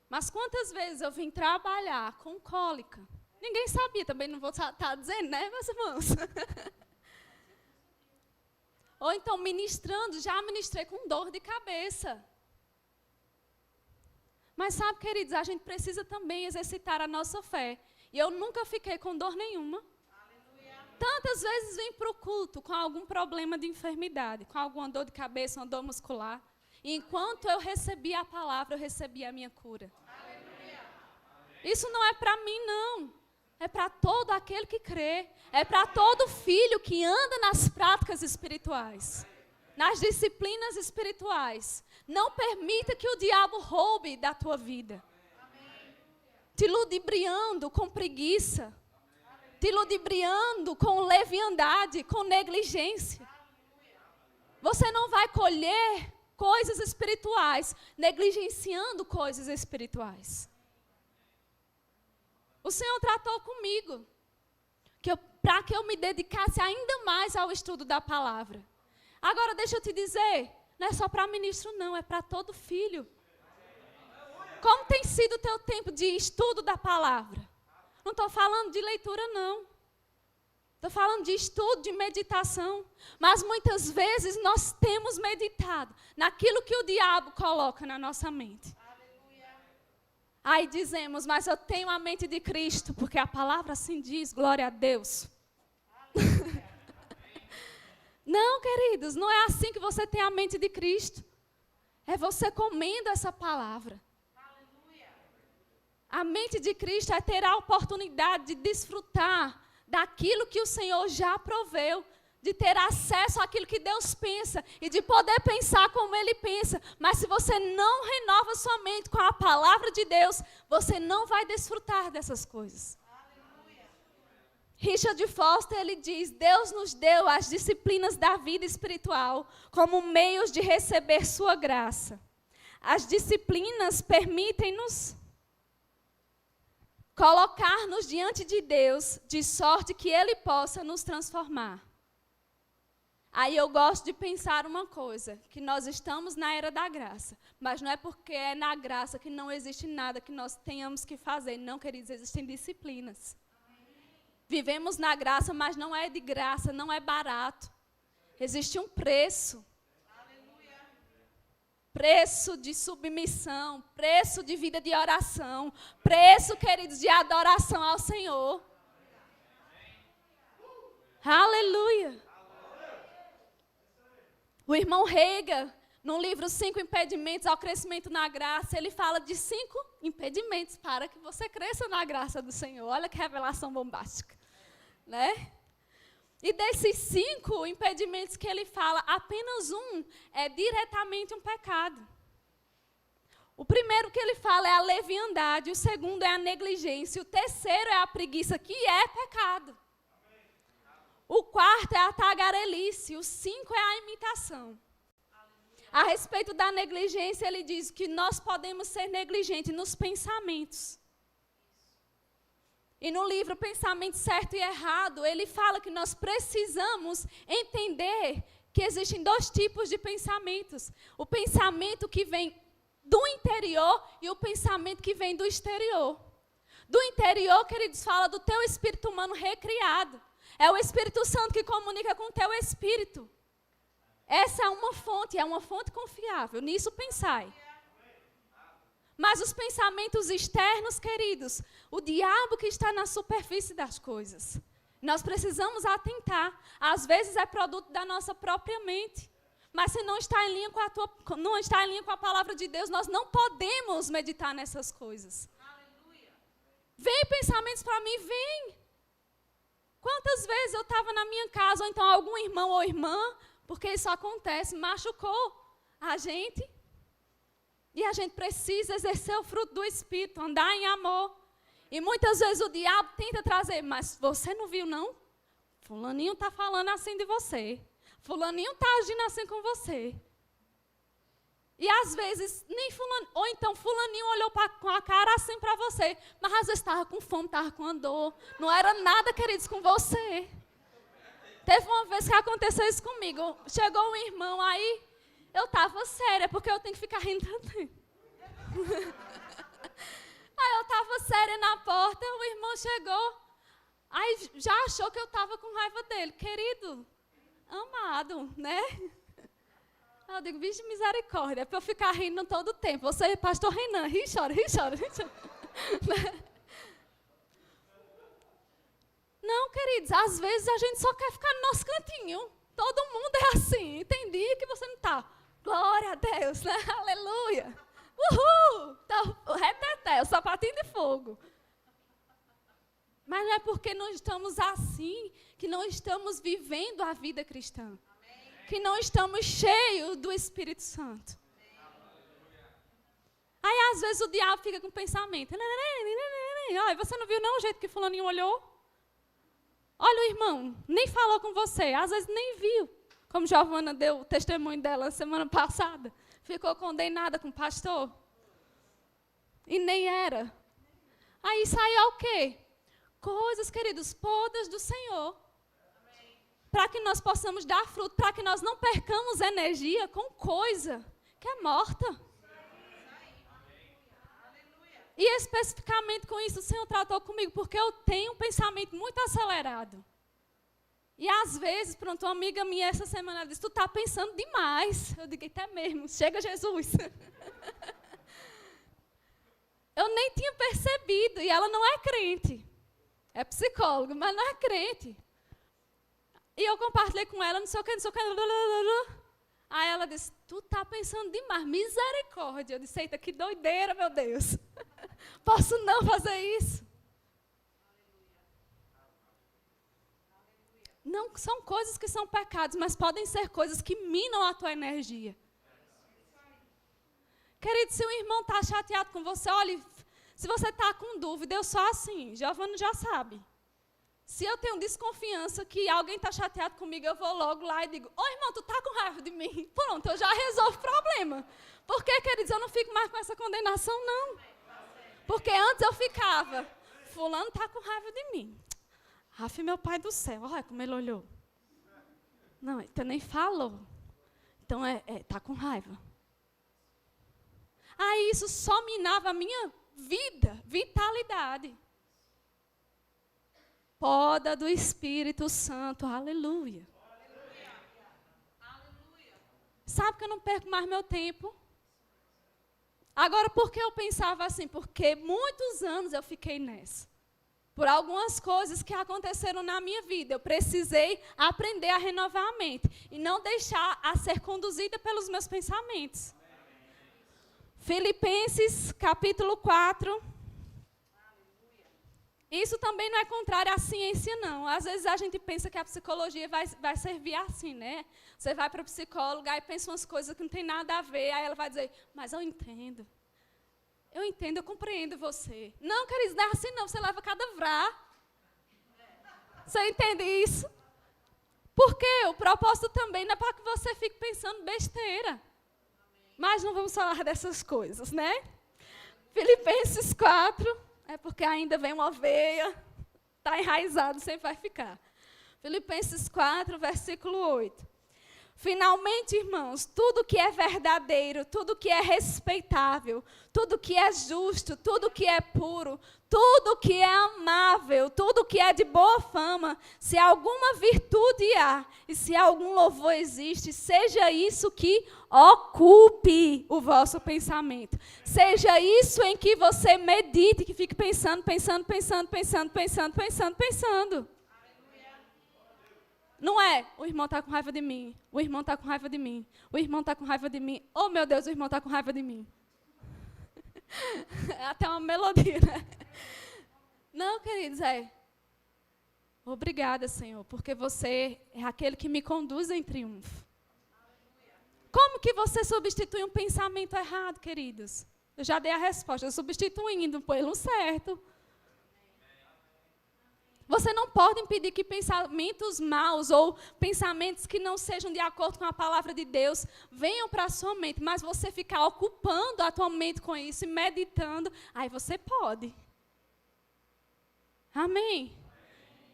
S1: Mas quantas vezes eu vim trabalhar com cólica? Ninguém sabia, também não vou estar dizendo, né, meus irmãos? Ou então ministrando, já ministrei com dor de cabeça. Mas sabe, queridos, a gente precisa também exercitar a nossa fé. E eu nunca fiquei com dor nenhuma. Aleluia. Tantas vezes vim para o culto com algum problema de enfermidade, com alguma dor de cabeça, uma dor muscular. E enquanto eu recebia a palavra, eu recebia a minha cura. Aleluia. Isso não é para mim, não. É para todo aquele que crê. É para todo filho que anda nas práticas espirituais, nas disciplinas espirituais. Não permita que o diabo roube da tua vida. Amém. Te ludibriando com preguiça. Amém. Te ludibriando com leviandade, com negligência. Você não vai colher coisas espirituais, negligenciando coisas espirituais. O Senhor tratou comigo, para que eu me dedicasse ainda mais ao estudo da palavra. Agora, deixa eu te dizer, não é só para ministro, não, é para todo filho. Como tem sido o teu tempo de estudo da palavra? Não estou falando de leitura, não. Estou falando de estudo, de meditação. Mas muitas vezes nós temos meditado naquilo que o diabo coloca na nossa mente. Aí dizemos, mas eu tenho a mente de Cristo, porque a palavra assim diz, glória a Deus. Não, queridos, não é assim que você tem a mente de Cristo. É você comendo essa palavra. A mente de Cristo é ter a oportunidade de desfrutar daquilo que o Senhor já proveu, de ter acesso àquilo que Deus pensa e de poder pensar como Ele pensa. Mas se você não renova sua mente com a palavra de Deus, você não vai desfrutar dessas coisas. Aleluia. Richard Foster, ele diz, Deus nos deu as disciplinas da vida espiritual como meios de receber sua graça. As disciplinas permitem-nos colocar-nos diante de Deus, de sorte que Ele possa nos transformar. Aí eu gosto de pensar uma coisa, que nós estamos na era da graça, mas não é porque é na graça que não existe nada que nós tenhamos que fazer. Não, queridos, existem disciplinas. Vivemos na graça, mas não é de graça, não é barato. Existe um preço. Preço de submissão, preço de vida de oração, preço, queridos, de adoração ao Senhor. Aleluia. O irmão Reiga, no livro 5 Impedimentos ao Crescimento na Graça, ele fala de 5 impedimentos para que você cresça na graça do Senhor. Olha que revelação bombástica, né? E desses 5 impedimentos que ele fala, apenas um é diretamente um pecado. O primeiro que ele fala é a leviandade, o segundo é a negligência, o terceiro é a preguiça, que é pecado. O quarto é a tagarelice, o 5 é a imitação. A respeito da negligência, ele diz que nós podemos ser negligentes nos pensamentos. E no livro Pensamento Certo e Errado, ele fala que nós precisamos entender que existem 2 tipos de pensamentos. O pensamento que vem do interior e o pensamento que vem do exterior. Do interior, queridos, fala do teu espírito humano recriado. É o Espírito Santo que comunica com o teu espírito. Essa é uma fonte confiável. Nisso pensai. Mas os pensamentos externos, queridos, o diabo que está na superfície das coisas. Nós precisamos atentar. Às vezes é produto da nossa própria mente. Mas se não está em linha com a palavra de Deus, nós não podemos meditar nessas coisas. Aleluia. Vem pensamentos para mim, vem. Quantas vezes eu estava na minha casa, ou então algum irmão ou irmã, porque isso acontece, machucou a gente. E a gente precisa exercer o fruto do Espírito, andar em amor. E muitas vezes o diabo tenta trazer, mas você não viu não? Fulaninho está falando assim de você. Fulaninho está agindo assim com você. E às vezes, nem fulano, ou então fulaninho olhou com a cara assim para você, mas às vezes estava com fome, estava com dor. Não era nada, queridos, com você. Teve uma vez que aconteceu isso comigo. Chegou um irmão aí, eu estava séria, porque eu tenho que ficar rindo também. Aí eu estava séria na porta, o irmão chegou, aí já achou que eu estava com raiva dele. Querido, amado, né? Eu digo, vixe, misericórdia, é para eu ficar rindo todo o tempo. Você, pastor Renan, ri e chora, ri e chora, ri e chora. Não, queridos, às vezes a gente só quer ficar no nosso cantinho. Todo mundo é assim. Tem dia que você não está. Glória a Deus, né? Aleluia. Uhul! Tá, reteté, o sapatinho de fogo. Mas não é porque não estamos assim que não estamos vivendo a vida cristã. Que não estamos cheios do Espírito Santo. Aí, às vezes, o diabo fica com pensamento. Olha, você não viu não o jeito que fulaninho olhou? Olha o irmão, nem falou com você, às vezes nem viu. Como Giovana deu o testemunho dela semana passada. Ficou condenada com o pastor. E nem era. Aí saiu o quê? Coisas, queridos, podas do Senhor. Para que nós possamos dar fruto, para que nós não percamos energia com coisa que é morta. E especificamente com isso o Senhor tratou comigo, porque eu tenho um pensamento muito acelerado. E às vezes, pronto, uma amiga minha essa semana ela disse, tu está pensando demais. Eu digo, até mesmo, chega Jesus. Eu nem tinha percebido, e ela não é crente. É psicóloga, mas não é crente. E eu compartilhei com ela, não sei o que. Aí ela disse, tu está pensando demais, misericórdia. Eu disse, eita, que doideira, meu Deus. Posso não fazer isso? Não são coisas que são pecados, mas podem ser coisas que minam a tua energia. Querido, se o irmão está chateado com você, olha, se você está com dúvida, eu sou assim, Giovana já sabe. Se eu tenho desconfiança que alguém está chateado comigo, eu vou logo lá e digo, ô irmão, tu está com raiva de mim? Pronto, eu já resolvo o problema. Porque, queridos, eu não fico mais com essa condenação, não. Porque antes eu ficava, fulano está com raiva de mim. Aff, meu pai do céu, olha como ele olhou. Não, ele nem falou. Então, está com raiva. Aí isso só minava a minha vida, vitalidade. Poda do Espírito Santo, aleluia. Sabe que eu não perco mais meu tempo? Agora, por que eu pensava assim? Porque muitos anos eu fiquei nessa. Por algumas coisas que aconteceram na minha vida. Eu precisei aprender a renovar a mente. E não deixar a ser conduzida pelos meus pensamentos. Filipenses, capítulo 4. Isso também não é contrário à ciência, não. Às vezes a gente pensa que a psicologia vai servir assim, né? Você vai para o psicólogo e pensa umas coisas que não tem nada a ver. Aí ela vai dizer, mas eu entendo. Eu compreendo você. Não, querido, não é assim não. Você leva cada vrá. Você entende isso? Porque o propósito também não é para que você fique pensando besteira. Mas não vamos falar dessas coisas, né? Filipenses 4... É porque ainda vem uma veia, está enraizado, sempre vai ficar. Filipenses 4, versículo 8. Finalmente, irmãos, tudo que é verdadeiro, tudo que é respeitável, tudo que é justo, tudo que é puro, tudo que é amável, tudo que é de boa fama, se alguma virtude há e se algum louvor existe, seja isso que ocupe o vosso pensamento. Seja isso em que você medite, que fique pensando. Não é, o irmão está com raiva de mim, o irmão está com raiva de mim, o irmão está com raiva de mim, oh meu Deus, o irmão está com raiva de mim. É até uma melodia, né? Não, queridos, obrigada, Senhor, porque você é aquele que me conduz em triunfo. Como que você substitui um pensamento errado, queridos? Eu já dei a resposta, substituindo pelo certo. Você não pode impedir que pensamentos maus ou pensamentos que não sejam de acordo com a palavra de Deus venham para a sua mente, mas você ficar ocupando a tua mente com isso e meditando, aí você pode. Amém?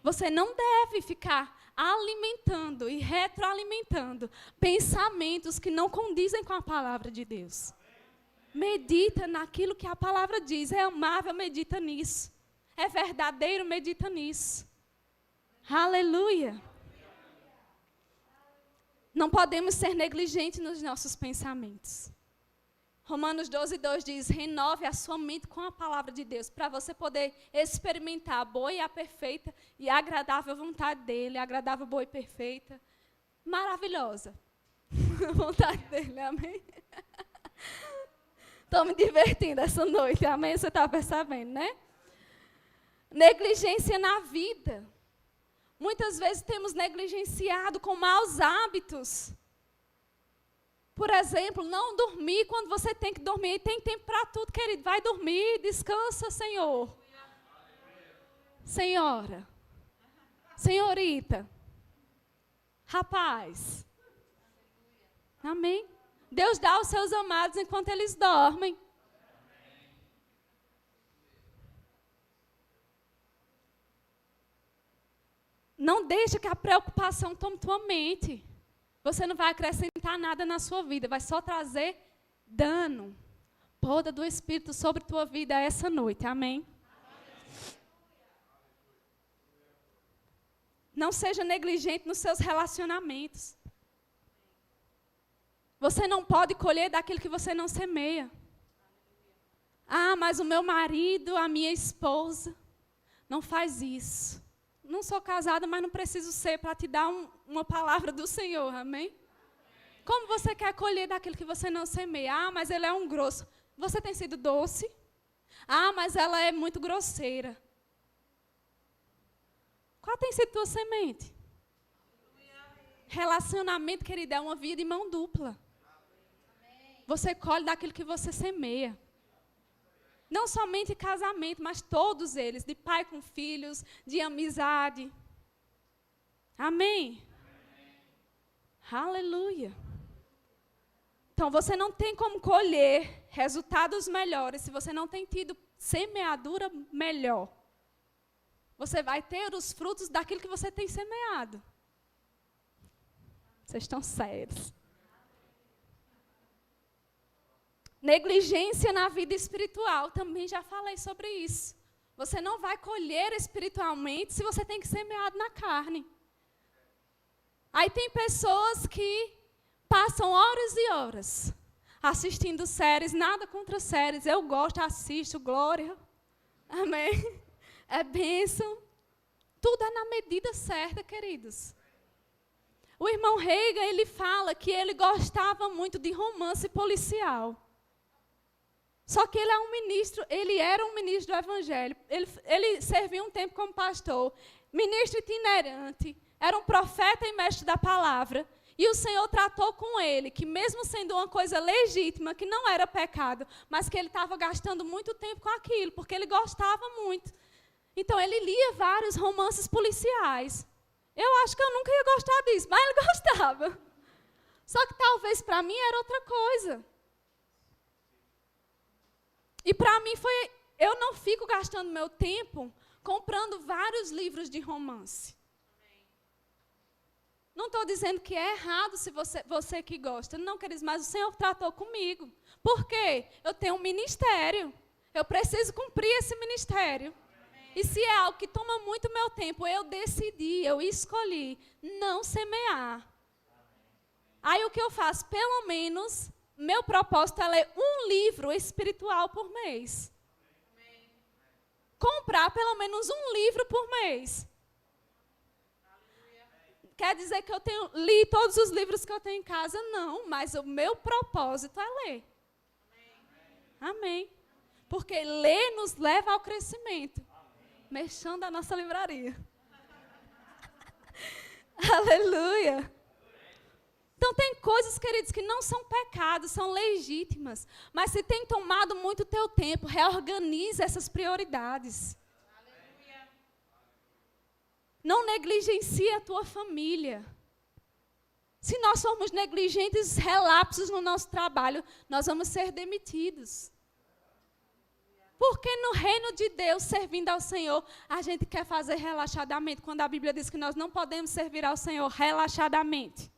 S1: Você não deve ficar alimentando e retroalimentando pensamentos que não condizem com a palavra de Deus. Medita naquilo que a palavra diz, é amável, medita nisso. É verdadeiro, medita nisso. Aleluia. Não podemos ser negligentes nos nossos pensamentos. Romanos 12:2 diz, renove a sua mente com a palavra de Deus, para você poder experimentar a boa e a perfeita e agradável vontade dEle, agradável, boa e perfeita, maravilhosa. Vontade dEle, amém? Estou me divertindo essa noite, amém? Você está percebendo, né? Negligência na vida. Muitas vezes temos negligenciado com maus hábitos. Por exemplo, não dormir quando você tem que dormir. Tem tempo para tudo, querido. Vai dormir, descansa, Senhor. Senhora. Senhorita. Rapaz. Amém? Deus dá aos seus amados enquanto eles dormem. Não deixe que a preocupação tome tua mente. Você não vai acrescentar nada na sua vida, vai só trazer dano. Poda do Espírito sobre tua vida essa noite, amém? Não seja negligente nos seus relacionamentos. Você não pode colher daquilo que você não semeia. Ah, mas o meu marido, a minha esposa, não faz isso. Não sou casada, mas não preciso ser para te dar uma palavra do Senhor, amém? Como você quer colher daquilo que você não semeia? Ah, mas ele é um grosso. Você tem sido doce? Ah, mas ela é muito grosseira. Qual tem sido tua semente? Relacionamento, querida, é uma via de mão dupla. Você colhe daquilo que você semeia. Não somente casamento, mas todos eles, de pai com filhos, de amizade. Amém? Aleluia. Então, você não tem como colher resultados melhores se você não tem tido semeadura melhor. Você vai ter os frutos daquilo que você tem semeado. Vocês estão sérios. Negligência na vida espiritual, também já falei sobre isso. Você não vai colher espiritualmente se você tem que semear na carne. Aí tem pessoas que passam horas e horas assistindo séries, nada contra séries, eu gosto, assisto, glória, amém? É bênção. Tudo é na medida certa, queridos. O irmão Reagan, ele fala que ele gostava muito de romance policial. Só que ele era um ministro do evangelho. Ele serviu um tempo como pastor, ministro itinerante, era um profeta e mestre da palavra. E o Senhor tratou com ele, que mesmo sendo uma coisa legítima, que não era pecado, mas que ele estava gastando muito tempo com aquilo, porque ele gostava muito. Então ele lia vários romances policiais. Eu acho que eu nunca ia gostar disso, mas ele gostava. Só que talvez para mim era outra coisa. E para mim eu não fico gastando meu tempo comprando vários livros de romance. Não estou dizendo que é errado se você que gosta. Não, queridos, mas o Senhor tratou comigo. Por quê? Eu tenho um ministério. Eu preciso cumprir esse ministério. E se é algo que toma muito meu tempo, eu decidi, eu escolhi não semear. Aí o que eu faço? Pelo menos, meu propósito é ler um livro espiritual por mês. Comprar pelo menos um livro por mês. Quer dizer que eu li todos os livros que eu tenho em casa? Não, mas o meu propósito é ler. Amém. Porque ler nos leva ao crescimento. Mexendo a nossa livraria. Aleluia. Então tem coisas, queridos, que não são pecados, são legítimas. Mas se tem tomado muito teu tempo, reorganize essas prioridades. Não negligencie a tua família. Se nós formos negligentes, relapsos no nosso trabalho, nós vamos ser demitidos. Porque no reino de Deus, servindo ao Senhor, a gente quer fazer relaxadamente, quando a Bíblia diz que nós não podemos servir ao Senhor relaxadamente.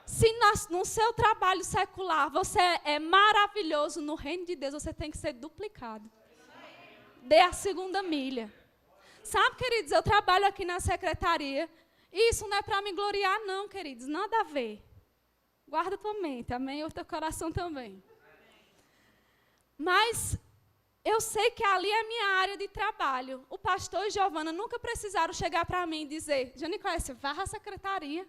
S1: Se no seu trabalho secular você é maravilhoso, no reino de Deus você tem que ser duplicado. Dê a segunda milha. Sabe, queridos, eu trabalho aqui na secretaria. E isso não é para me gloriar, não, queridos. Nada a ver. Guarda tua mente, amém? E o teu coração também. Mas eu sei que ali é a minha área de trabalho. O pastor e Giovana nunca precisaram chegar para mim e dizer, Janiclésia, varra a secretaria.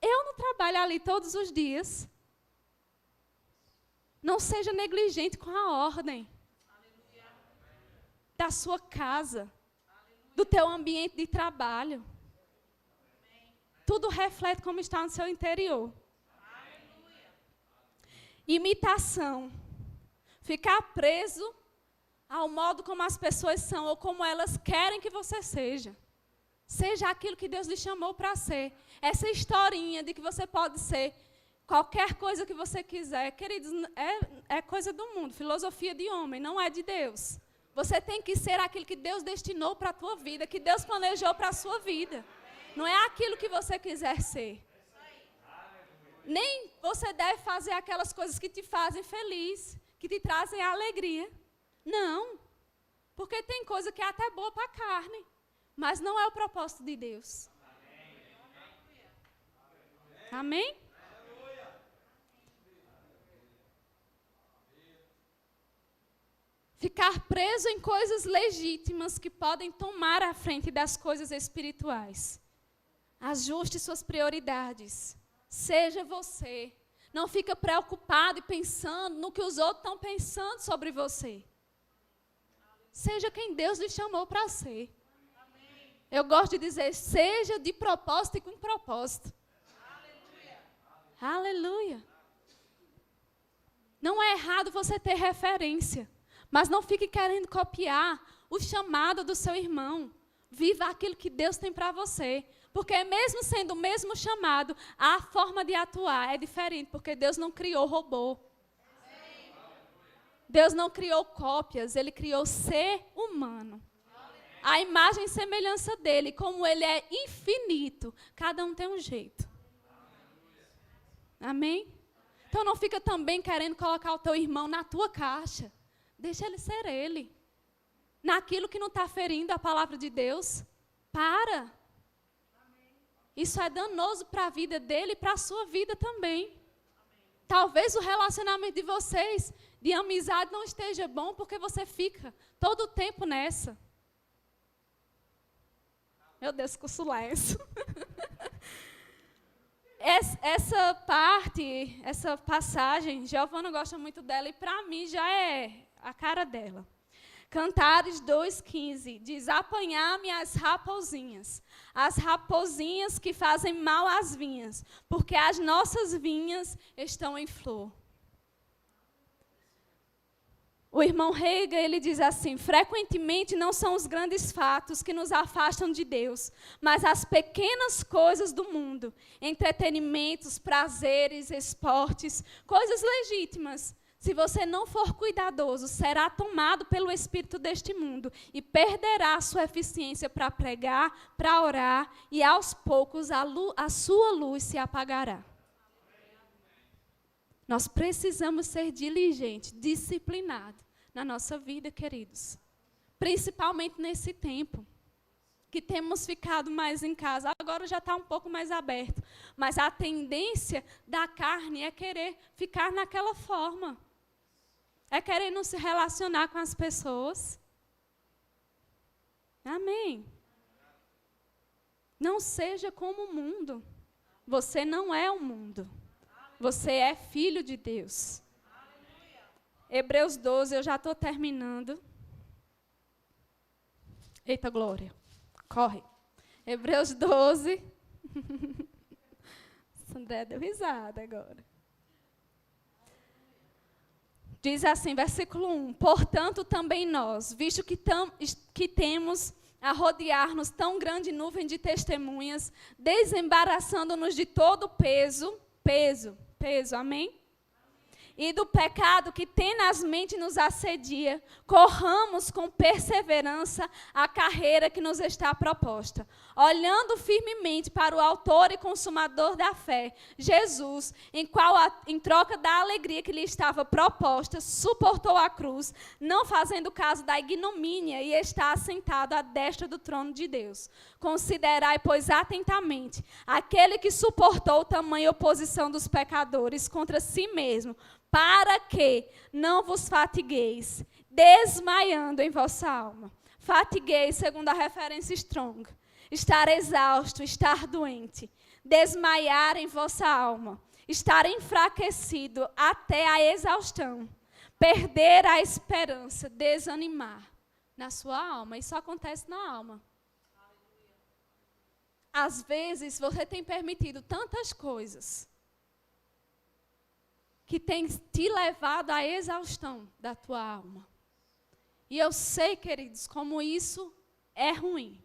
S1: Eu não trabalho ali todos os dias. Não seja negligente com a ordem da sua casa, do teu ambiente de trabalho. Tudo reflete como está no seu interior. Imitação. Ficar preso ao modo como as pessoas são ou como elas querem que você seja. Seja aquilo que Deus lhe chamou para ser. Essa historinha de que você pode ser qualquer coisa que você quiser, queridos, é coisa do mundo, filosofia de homem, não é de Deus. Você tem que ser aquilo que Deus destinou para a tua vida, que Deus planejou para a sua vida. Não é aquilo que você quiser ser. Nem você deve fazer aquelas coisas que te fazem feliz, que te trazem alegria. Não. Porque tem coisa que é até boa para a carne, mas não é o propósito de Deus. Amém? Ficar preso em coisas legítimas que podem tomar a frente das coisas espirituais. Ajuste suas prioridades. Seja você. Não fica preocupado e pensando no que os outros estão pensando sobre você. Seja quem Deus lhe chamou para ser. Eu gosto de dizer, seja de propósito e com propósito. Aleluia. Não é errado você ter referência. Mas não fique querendo copiar o chamado do seu irmão. Viva aquilo que Deus tem para você. Porque mesmo sendo o mesmo chamado, a forma de atuar é diferente. Porque Deus não criou robô. Deus não criou cópias. Ele criou ser humano. A imagem e semelhança dele, como ele é infinito, cada um tem um jeito. Amém? Então não fica também querendo colocar o teu irmão na tua caixa. Deixa ele ser ele. Naquilo que não está ferindo a palavra de Deus, para. Isso é danoso para a vida dele e para a sua vida também. Talvez o relacionamento de vocês, de amizade, não esteja bom porque você fica todo o tempo nessa. Meu Deus, que silêncio. Essa parte, essa passagem, Giovana gosta muito dela e para mim já é a cara dela. Cantares 2,15 diz, apanhar-me as raposinhas que fazem mal às vinhas, porque as nossas vinhas estão em flor. O irmão Reiga, ele diz assim, frequentemente não são os grandes fatos que nos afastam de Deus, mas as pequenas coisas do mundo, entretenimentos, prazeres, esportes, coisas legítimas, Se você não for cuidadoso, será tomado pelo espírito deste mundo e perderá a sua eficiência para pregar, para orar, e aos poucos a sua luz se apagará. Nós precisamos ser diligentes, disciplinados na nossa vida, queridos. Principalmente nesse tempo, que temos ficado mais em casa. Agora já está um pouco mais aberto. Mas a tendência da carne é querer ficar naquela forma. É querer não se relacionar com as pessoas. Amém. Não seja como o mundo. Você não é o mundo. Você é filho de Deus. Hebreus 12, eu já estou terminando. Eita, glória. Corre. Hebreus 12. André deu risada agora. Diz assim, versículo 1. Portanto, também nós, visto que temos a rodear-nos tão grande nuvem de testemunhas, desembaraçando-nos de todo o peso, amém? E do pecado que tenazmente nos assedia, corramos com perseverança a carreira que nos está proposta, olhando firmemente para o autor e consumador da fé, Jesus, em troca da alegria que lhe estava proposta, suportou a cruz, não fazendo caso da ignomínia, e está assentado à destra do trono de Deus. Considerai, pois, atentamente aquele que suportou tamanha oposição dos pecadores contra si mesmo, para que não vos fatigueis, desmaiando em vossa alma. Fatigueis, segundo a referência Strong. Estar exausto, estar doente. Desmaiar em vossa alma. Estar enfraquecido até a exaustão. Perder a esperança, desanimar na sua alma. Isso acontece na alma. Às vezes, você tem permitido tantas coisas que tem te levado à exaustão da tua alma. E eu sei, queridos, como isso é ruim.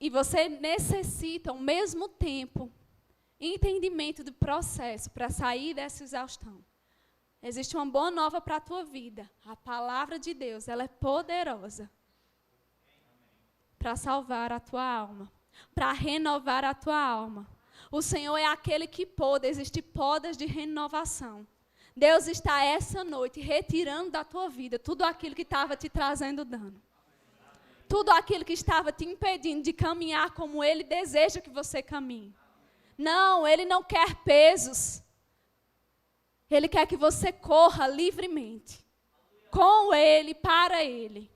S1: E você necessita, ao mesmo tempo, entendimento do processo para sair dessa exaustão. Existe uma boa nova para a tua vida. A palavra de Deus, ela é poderosa para salvar a tua alma, para renovar a tua alma. O Senhor é aquele que pode, existem podas de renovação. Deus está essa noite retirando da tua vida tudo aquilo que estava te trazendo dano. Tudo aquilo que estava te impedindo de caminhar como Ele deseja que você caminhe. Não, Ele não quer pesos. Ele quer que você corra livremente. Com Ele, para Ele.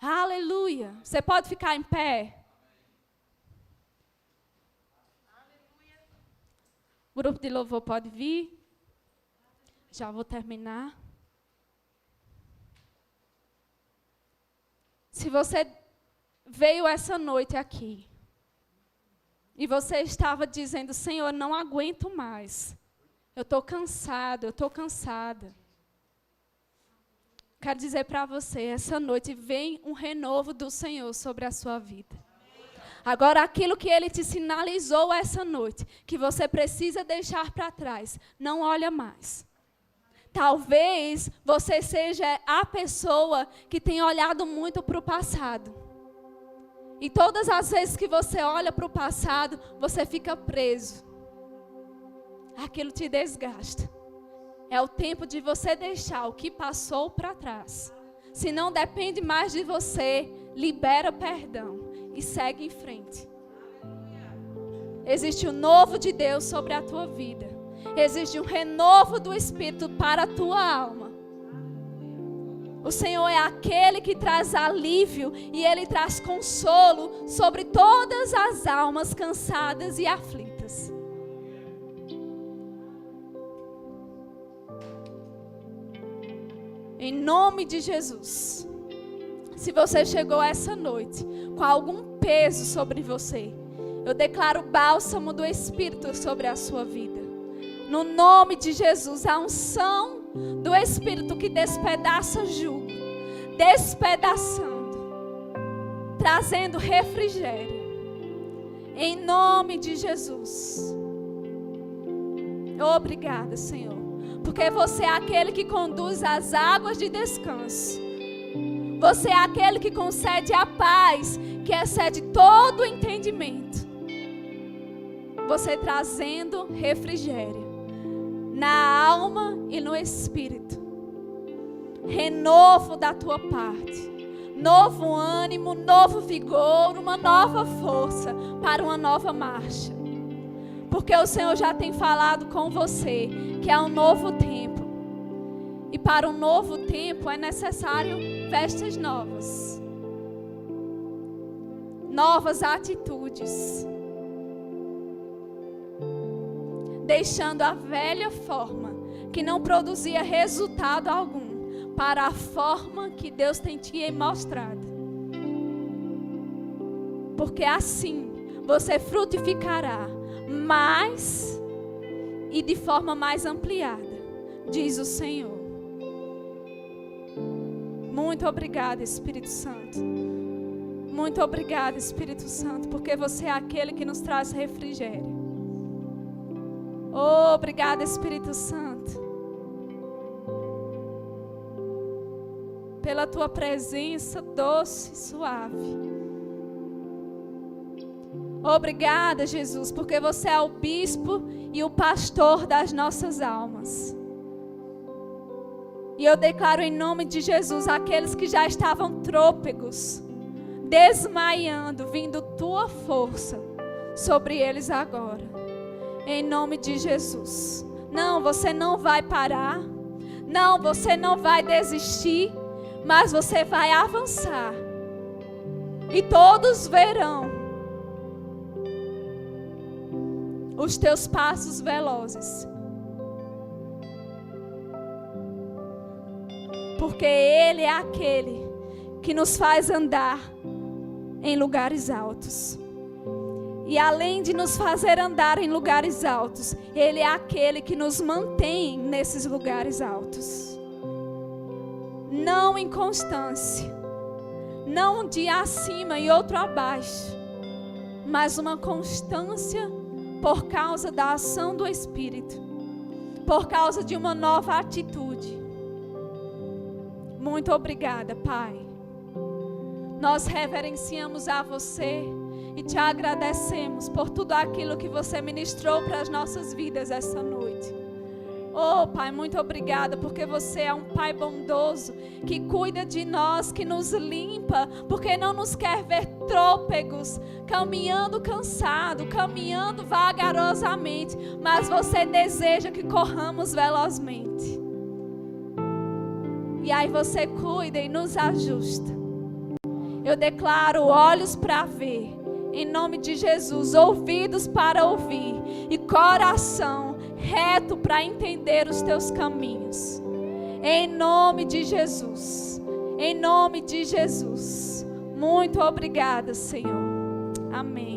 S1: Aleluia. Você pode ficar em pé? O grupo de louvor pode vir. Já vou terminar. Se você veio essa noite aqui e você estava dizendo, Senhor, não aguento mais. Eu estou cansado, eu estou cansada. Quero dizer para você, essa noite vem um renovo do Senhor sobre a sua vida. Agora, aquilo que Ele te sinalizou essa noite, que você precisa deixar para trás, não olha mais. Talvez você seja a pessoa que tem olhado muito para o passado. E todas as vezes que você olha para o passado, você fica preso. Aquilo te desgasta. É o tempo de você deixar o que passou para trás. Se não depende mais de você, libera perdão. E segue em frente. Existe o novo de Deus sobre a tua vida. Existe um renovo do Espírito para a tua alma. O Senhor é aquele que traz alívio e Ele traz consolo sobre todas as almas cansadas e aflitas. Em nome de Jesus. Se você chegou essa noite com algum peso sobre você, eu declaro o bálsamo do Espírito sobre a sua vida. No nome de Jesus, a unção do Espírito que despedaça jugo, despedaçando, trazendo refrigério. Em nome de Jesus. Obrigada, Senhor, porque você é aquele que conduz as águas de descanso. Você é aquele que concede a paz que excede todo o entendimento. Você trazendo refrigério na alma e no espírito. Renovo da tua parte. Novo ânimo, novo vigor, uma nova força para uma nova marcha. Porque o Senhor já tem falado com você que é um novo tempo. E para um novo tempo é necessário vestes novas. Novas atitudes. Deixando a velha forma que não produzia resultado algum para a forma que Deus tem te mostrado. Porque assim você frutificará mais e de forma mais ampliada, diz o Senhor. Muito obrigada, Espírito Santo. Muito obrigada, Espírito Santo, porque você é aquele que nos traz refrigério. Obrigada, Espírito Santo, pela tua presença doce e suave. Obrigada, Jesus, porque você é o bispo e o pastor das nossas almas. E eu declaro em nome de Jesus, aqueles que já estavam trôpegos, desmaiando, vindo tua força sobre eles agora. Em nome de Jesus. Não, você não vai parar. Não, você não vai desistir. Mas você vai avançar. E todos verão os teus passos velozes. Porque Ele é aquele que nos faz andar em lugares altos. E além de nos fazer andar em lugares altos, Ele é aquele que nos mantém nesses lugares altos. Não inconstância, não um dia acima e outro abaixo, mas uma constância por causa da ação do Espírito, por causa de uma nova atitude. Muito obrigada, Pai. Nós reverenciamos a você e te agradecemos por tudo aquilo que você ministrou para as nossas vidas essa noite. Oh, Pai, muito obrigada, porque você é um Pai bondoso, que cuida de nós, que nos limpa, porque não nos quer ver trôpegos, caminhando cansado, caminhando vagarosamente, mas você deseja que corramos velozmente. E aí você cuida e nos ajusta. Eu declaro olhos para ver, em nome de Jesus, ouvidos para ouvir e coração reto para entender os teus caminhos. Em nome de Jesus. Em nome de Jesus. Muito obrigada, Senhor. Amém.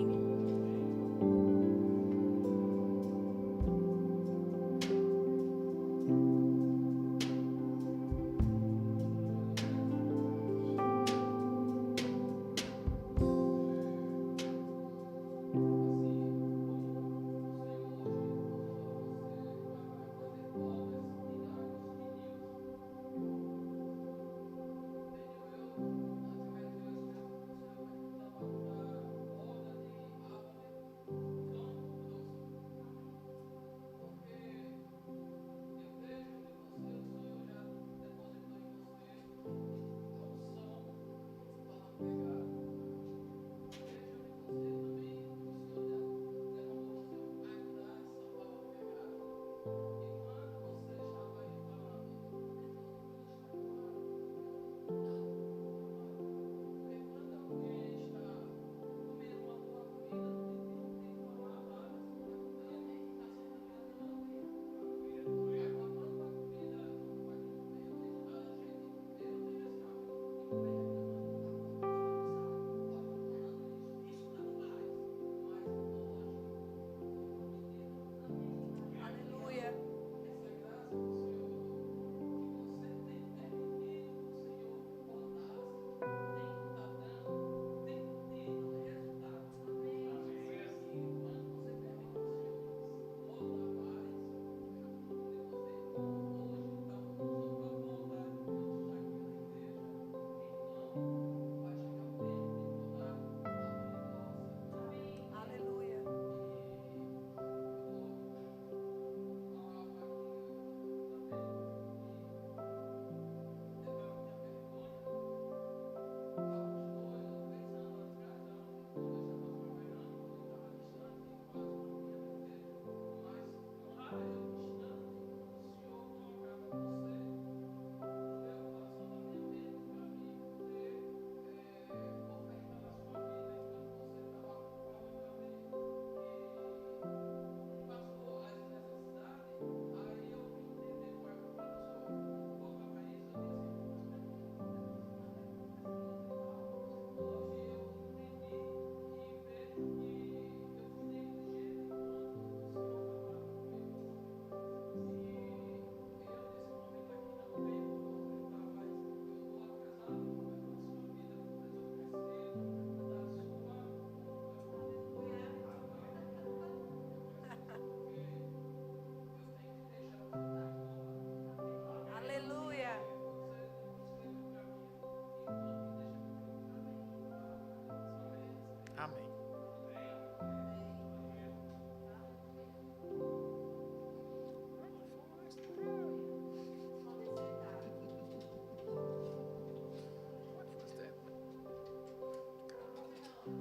S2: Amém.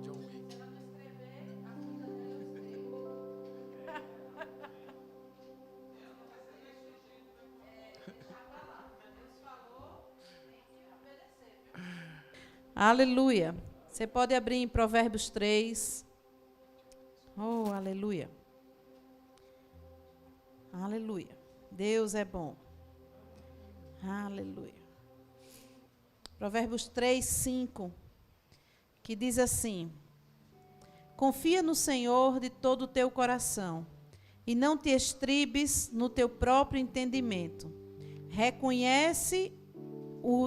S2: John Wick.
S3: Aleluia. Você pode abrir em Provérbios 3. Oh, aleluia. Aleluia. Deus é bom. Aleluia. Provérbios 3, 5. Que diz assim: confia no Senhor de todo o teu coração, e não te estribes no teu próprio entendimento. Reconhece-o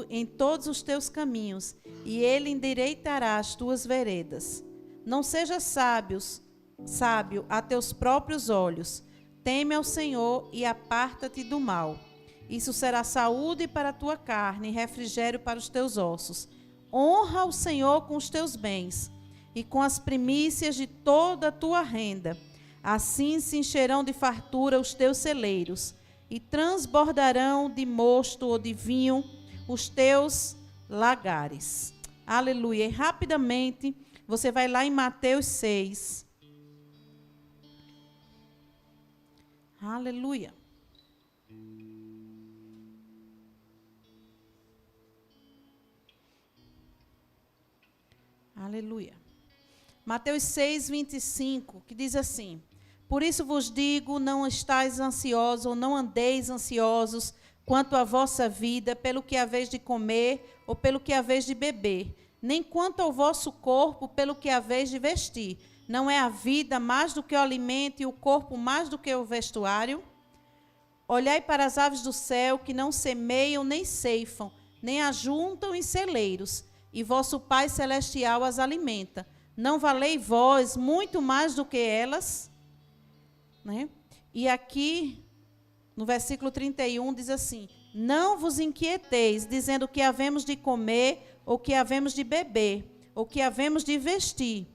S3: em todos os teus caminhos, e ele endireitará as tuas veredas. Não sejas sábio a teus próprios olhos. Teme ao Senhor e aparta-te do mal. Isso será saúde para a tua carne e refrigério para os teus ossos. Honra o Senhor com os teus bens e com as primícias de toda a tua renda. Assim se encherão de fartura os teus celeiros, e transbordarão de mosto ou de vinho os teus lagares. Aleluia. E rapidamente, você vai lá em Mateus 6. Aleluia. Aleluia. Mateus 6, 25, que diz assim: por isso vos digo, não estáis ansiosos, ou não andeis ansiosos quanto à vossa vida, pelo que haveis de comer, ou pelo que haveis de beber, nem quanto ao vosso corpo, pelo que haveis de vestir. Não é a vida mais do que o alimento, e o corpo mais do que o vestuário? Olhai para as aves do céu, que não semeiam, nem ceifam, nem ajuntam em celeiros, e vosso Pai Celestial as alimenta. Não valei vós muito mais do que elas? Né? E aqui, no versículo 31, diz assim: não vos inquieteis, dizendo que havemos de comer, ou que havemos de beber, ou que havemos de vestir.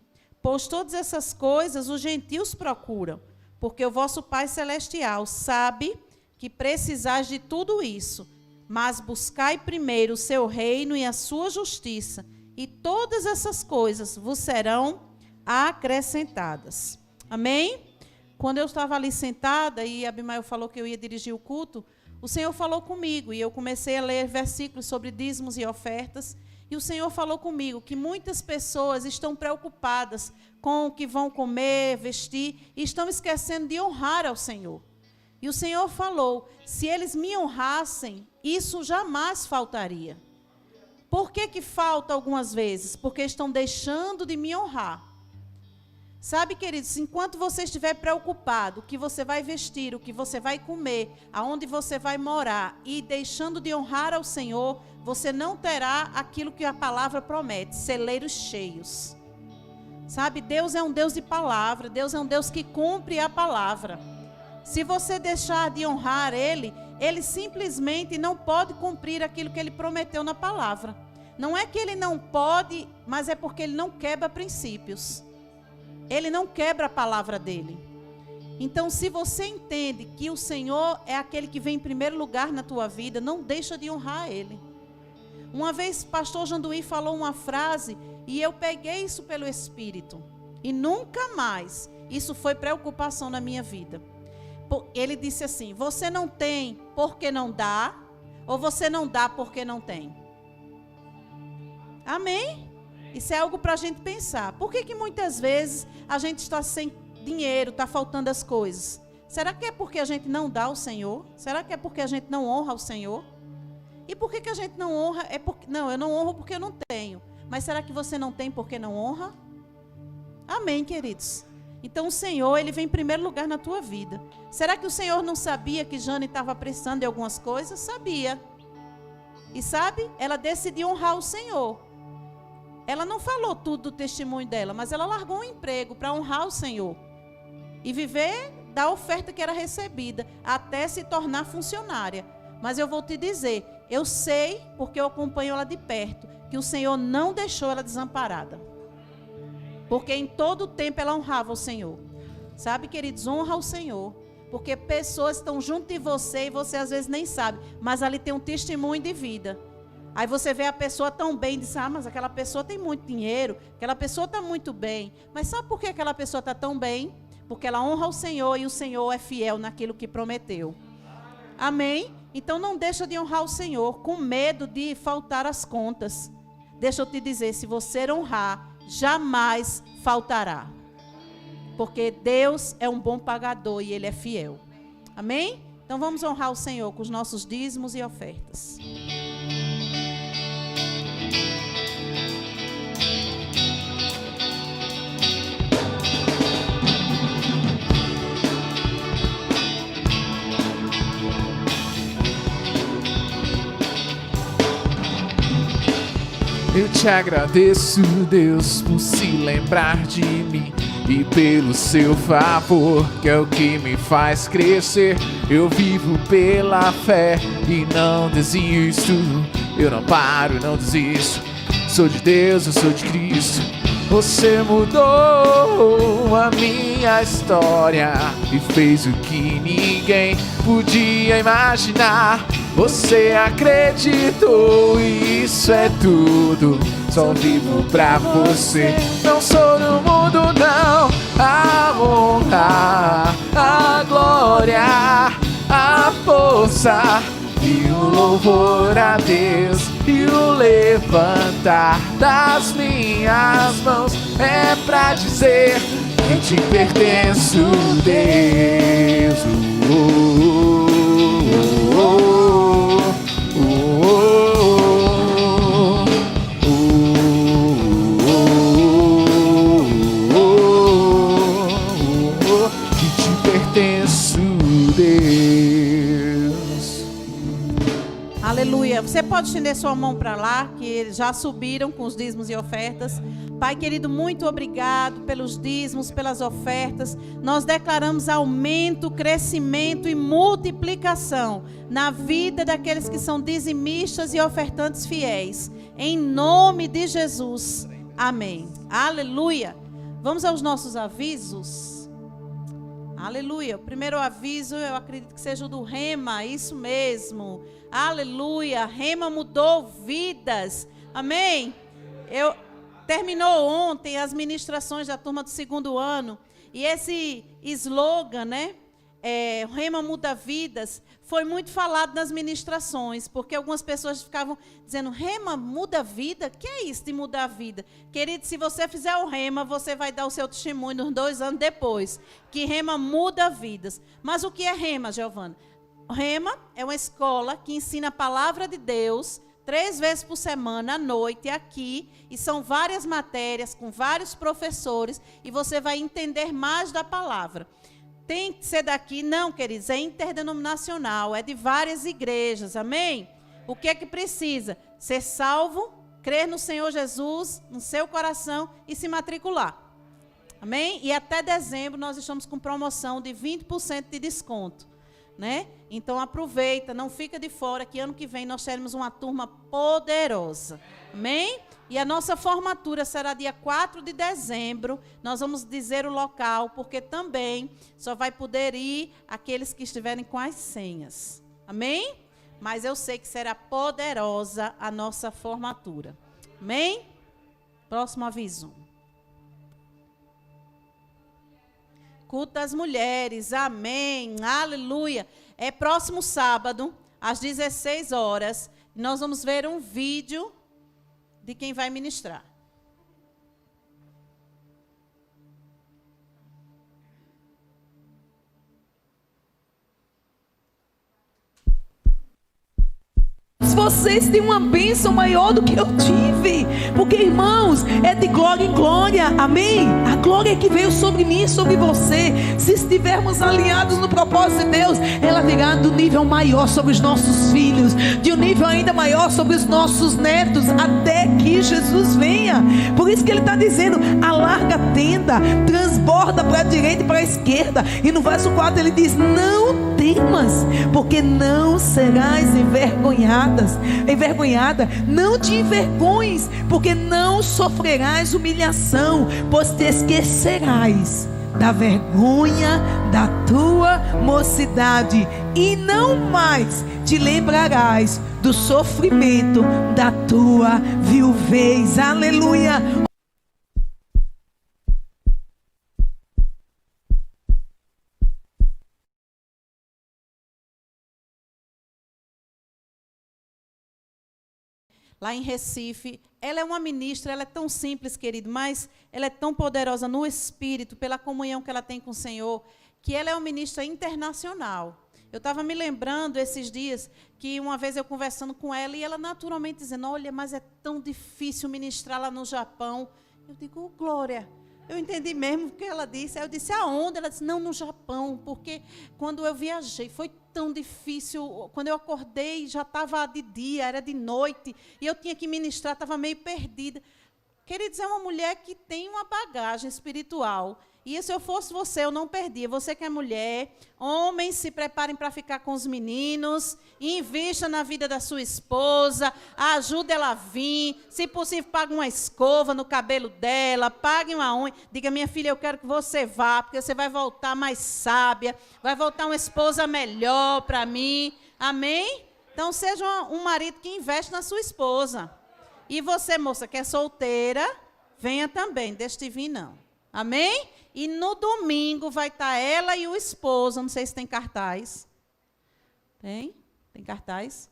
S3: Pois todas essas coisas os gentios procuram, porque o vosso Pai Celestial sabe que precisais de tudo isso. Mas buscai primeiro o seu reino e a sua justiça, e todas essas coisas vos serão acrescentadas. Amém? Quando eu estava ali sentada e Abimael falou que eu ia dirigir o culto, o Senhor falou comigo e eu comecei a ler versículos sobre dízimos e ofertas. E o Senhor falou comigo que muitas pessoas estão preocupadas com o que vão comer, vestir, e estão esquecendo de honrar ao Senhor. E o Senhor falou: se eles me honrassem, isso jamais faltaria. Por que falta algumas vezes? Porque estão deixando de me honrar. Sabe, queridos, enquanto você estiver preocupado, o que você vai vestir, o que você vai comer, aonde você vai morar, e deixando de honrar ao Senhor, você não terá aquilo que a palavra promete, celeiros cheios. Sabe, Deus é um Deus de palavra, Deus é um Deus que cumpre a palavra. Se você deixar de honrar Ele, Ele simplesmente não pode cumprir aquilo que Ele prometeu na palavra. Não é que Ele não pode, mas é porque Ele não quebra princípios. Ele não quebra a palavra dele. Então, se você entende que o Senhor é aquele que vem em primeiro lugar na tua vida, não deixa de honrar Ele. Uma vez o pastor Janduí falou uma frase e eu peguei isso pelo Espírito. E nunca mais isso foi preocupação na minha vida. Ele disse assim: você não tem porque não dá, ou você não dá porque não tem? Amém? Isso é algo para a gente pensar. Por que muitas vezes a gente está sem dinheiro, está faltando as coisas? Será que é porque a gente não dá ao Senhor? Será que é porque a gente não honra ao Senhor? E por que a gente não honra? Não, eu não honro porque eu não tenho. Mas será que você não tem porque não honra? Amém, queridos? Então o Senhor, Ele vem em primeiro lugar na tua vida. Será que o Senhor não sabia que Jane estava precisando de algumas coisas? Sabia. E sabe, ela decidiu honrar o Senhor. Ela não falou tudo do testemunho dela, mas ela largou um emprego para honrar o Senhor. E viver da oferta que era recebida, até se tornar funcionária. Mas eu vou te dizer, eu sei, porque eu acompanho ela de perto, que o Senhor não deixou ela desamparada. porque em todo tempo ela honrava o Senhor. Sabe, queridos, honra o Senhor, porque pessoas estão junto de você e você às vezes nem sabe, mas ali tem um testemunho de vida. Aí você vê a pessoa tão bem e diz, mas aquela pessoa tem muito dinheiro, aquela pessoa está muito bem. Mas sabe por que aquela pessoa está tão bem? Porque ela honra o Senhor e o Senhor é fiel naquilo que prometeu. Amém? Então não deixa de honrar o Senhor com medo de faltar as contas. Deixa eu te dizer, se você honrar, jamais faltará. Porque Deus é um bom pagador e Ele é fiel. Amém? Então vamos honrar o Senhor com os nossos dízimos e ofertas.
S2: Eu te agradeço, Deus, por se lembrar de mim e pelo seu favor, que é o que me faz crescer. Eu vivo pela fé e não desisto. Eu não paro e não desisto. Sou de Deus, eu sou de Cristo. Você mudou a minha história e fez o que ninguém podia imaginar. Você acreditou e isso é tudo. Só vivo pra você. Não sou do mundo, não. A honra, a glória, a força e o louvor a Deus e o levantar das minhas mãos é pra dizer que te pertenço, Deus. Que te pertenço, Deus.
S3: Aleluia. Você pode estender sua mão para lá, que eles já subiram com os dízimos e ofertas. Pai querido, muito obrigado pelos dízimos, pelas ofertas. Nós declaramos aumento, crescimento e multiplicação na vida daqueles que são dizimistas e ofertantes fiéis. Em nome de Jesus. Amém. Aleluia. Vamos aos nossos avisos. Aleluia. O primeiro aviso, eu acredito que seja o do Rema. Isso mesmo. Aleluia. Rema mudou vidas. Amém. Terminou ontem as ministrações da turma do 2º ano. E esse slogan, né? Rema muda vidas, foi muito falado nas ministrações, porque algumas pessoas ficavam dizendo, Rema muda vida? Que é isso de mudar a vida? Querido, se você fizer o Rema, você vai dar o seu testemunho nos 2 anos depois, que Rema muda vidas. Mas o que é Rema, Giovana? Rema é uma escola que ensina a palavra de Deus 3 vezes por semana, à noite, aqui, e são várias matérias, com vários professores, e você vai entender mais da palavra. Tem que ser daqui? Não, queridos, é interdenominacional, é de várias igrejas, amém? O que é que precisa? Ser salvo, crer no Senhor Jesus, no seu coração e se matricular, amém? E até dezembro nós estamos com promoção de 20% de desconto, né? Então aproveita, não fica de fora, que ano que vem nós teremos uma turma poderosa, amém? E a nossa formatura será dia 4 de dezembro, nós vamos dizer o local, porque também só vai poder ir aqueles que estiverem com as senhas, amém? Mas eu sei que será poderosa a nossa formatura, amém? Próximo aviso. Culto das mulheres, amém, aleluia. É próximo sábado, às 16 horas, nós vamos ver um vídeo de quem vai ministrar.
S4: Vocês têm uma bênção maior do que eu tive, porque, irmãos, é de glória em glória, amém? A glória que veio sobre mim e sobre você, se estivermos alinhados no propósito de Deus, ela virá do nível maior sobre os nossos filhos, de um nível ainda maior sobre os nossos netos, até que Jesus venha. Por isso que ele está dizendo, alarga a tenda, transborda para a direita e para a esquerda, e no verso 4 ele diz, não temas, porque não serás envergonhadas. envergonhada, não te envergonhes, porque não sofrerás humilhação, pois te esquecerás da vergonha da tua mocidade e não mais te lembrarás do sofrimento da tua viuvez. Aleluia.
S3: Lá em Recife, ela é uma ministra, ela é tão simples, querido, mas ela é tão poderosa no Espírito, pela comunhão que ela tem com o Senhor, que ela é uma ministra internacional. Eu estava me lembrando esses dias que uma vez eu conversando com ela, e ela naturalmente dizendo, olha, mas é tão difícil ministrar lá no Japão. Eu digo, Glória, eu entendi mesmo o que ela disse. Aí eu disse, aonde? Ela disse, não, no Japão, porque quando eu viajei, foi tão difícil. Quando eu acordei, já estava de dia, era de noite, e eu tinha que ministrar, estava meio perdida. Queridos, é uma mulher que tem uma bagagem espiritual. E se eu fosse você, eu não perdia. Você que é mulher, homens, se preparem para ficar com os meninos, invista na vida da sua esposa, ajude ela a vir, se possível, pague uma escova no cabelo dela, pague uma unha. Diga, minha filha, eu quero que você vá, porque você vai voltar mais sábia, vai voltar uma esposa melhor para mim. Amém? Então, seja um marido que investe na sua esposa. E você, moça, que é solteira, venha também, deixa de vir não. Amém? E no domingo vai estar ela e o esposo, não sei se tem cartaz. Tem? Tem cartaz?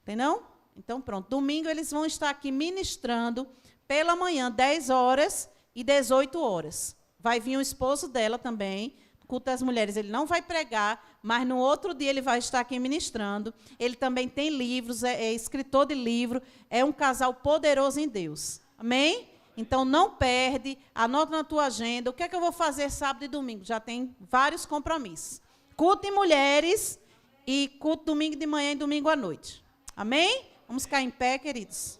S3: Tem não? Então pronto, domingo eles vão estar aqui ministrando pela manhã, 10 horas e 18 horas. Vai vir o esposo dela também, culto das mulheres, ele não vai pregar, mas no outro dia ele vai estar aqui ministrando. Ele também tem livros, é escritor de livro, é um casal poderoso em Deus. Amém? Então, não perde, anota na tua agenda. O que é que eu vou fazer sábado e domingo? Já tem vários compromissos. Culto em mulheres e culto domingo de manhã e domingo à noite. Amém? Vamos ficar em pé, queridos.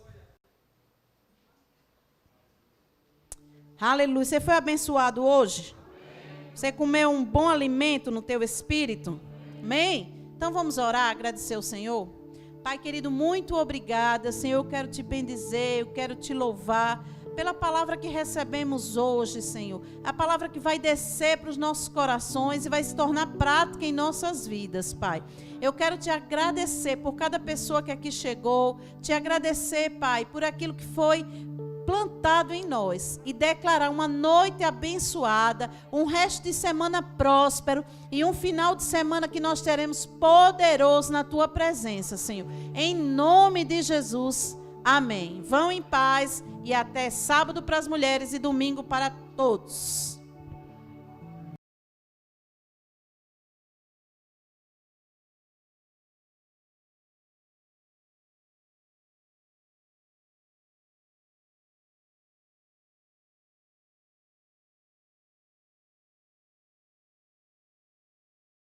S3: Aleluia. Você foi abençoado hoje? Você comeu um bom alimento no teu espírito? Amém? Então, vamos orar, agradecer ao Senhor. Pai querido, muito obrigada. Senhor, eu quero te bendizer, eu quero te louvar pela palavra que recebemos hoje, Senhor. A palavra que vai descer para os nossos corações e vai se tornar prática em nossas vidas, Pai. Eu quero te agradecer por cada pessoa que aqui chegou, te agradecer, Pai, por aquilo que foi plantado em nós e declarar uma noite abençoada, um resto de semana próspero e um final de semana que nós teremos poderoso na tua presença, Senhor. Em nome de Jesus, amém. Vão em paz e até sábado para as mulheres e domingo para todos.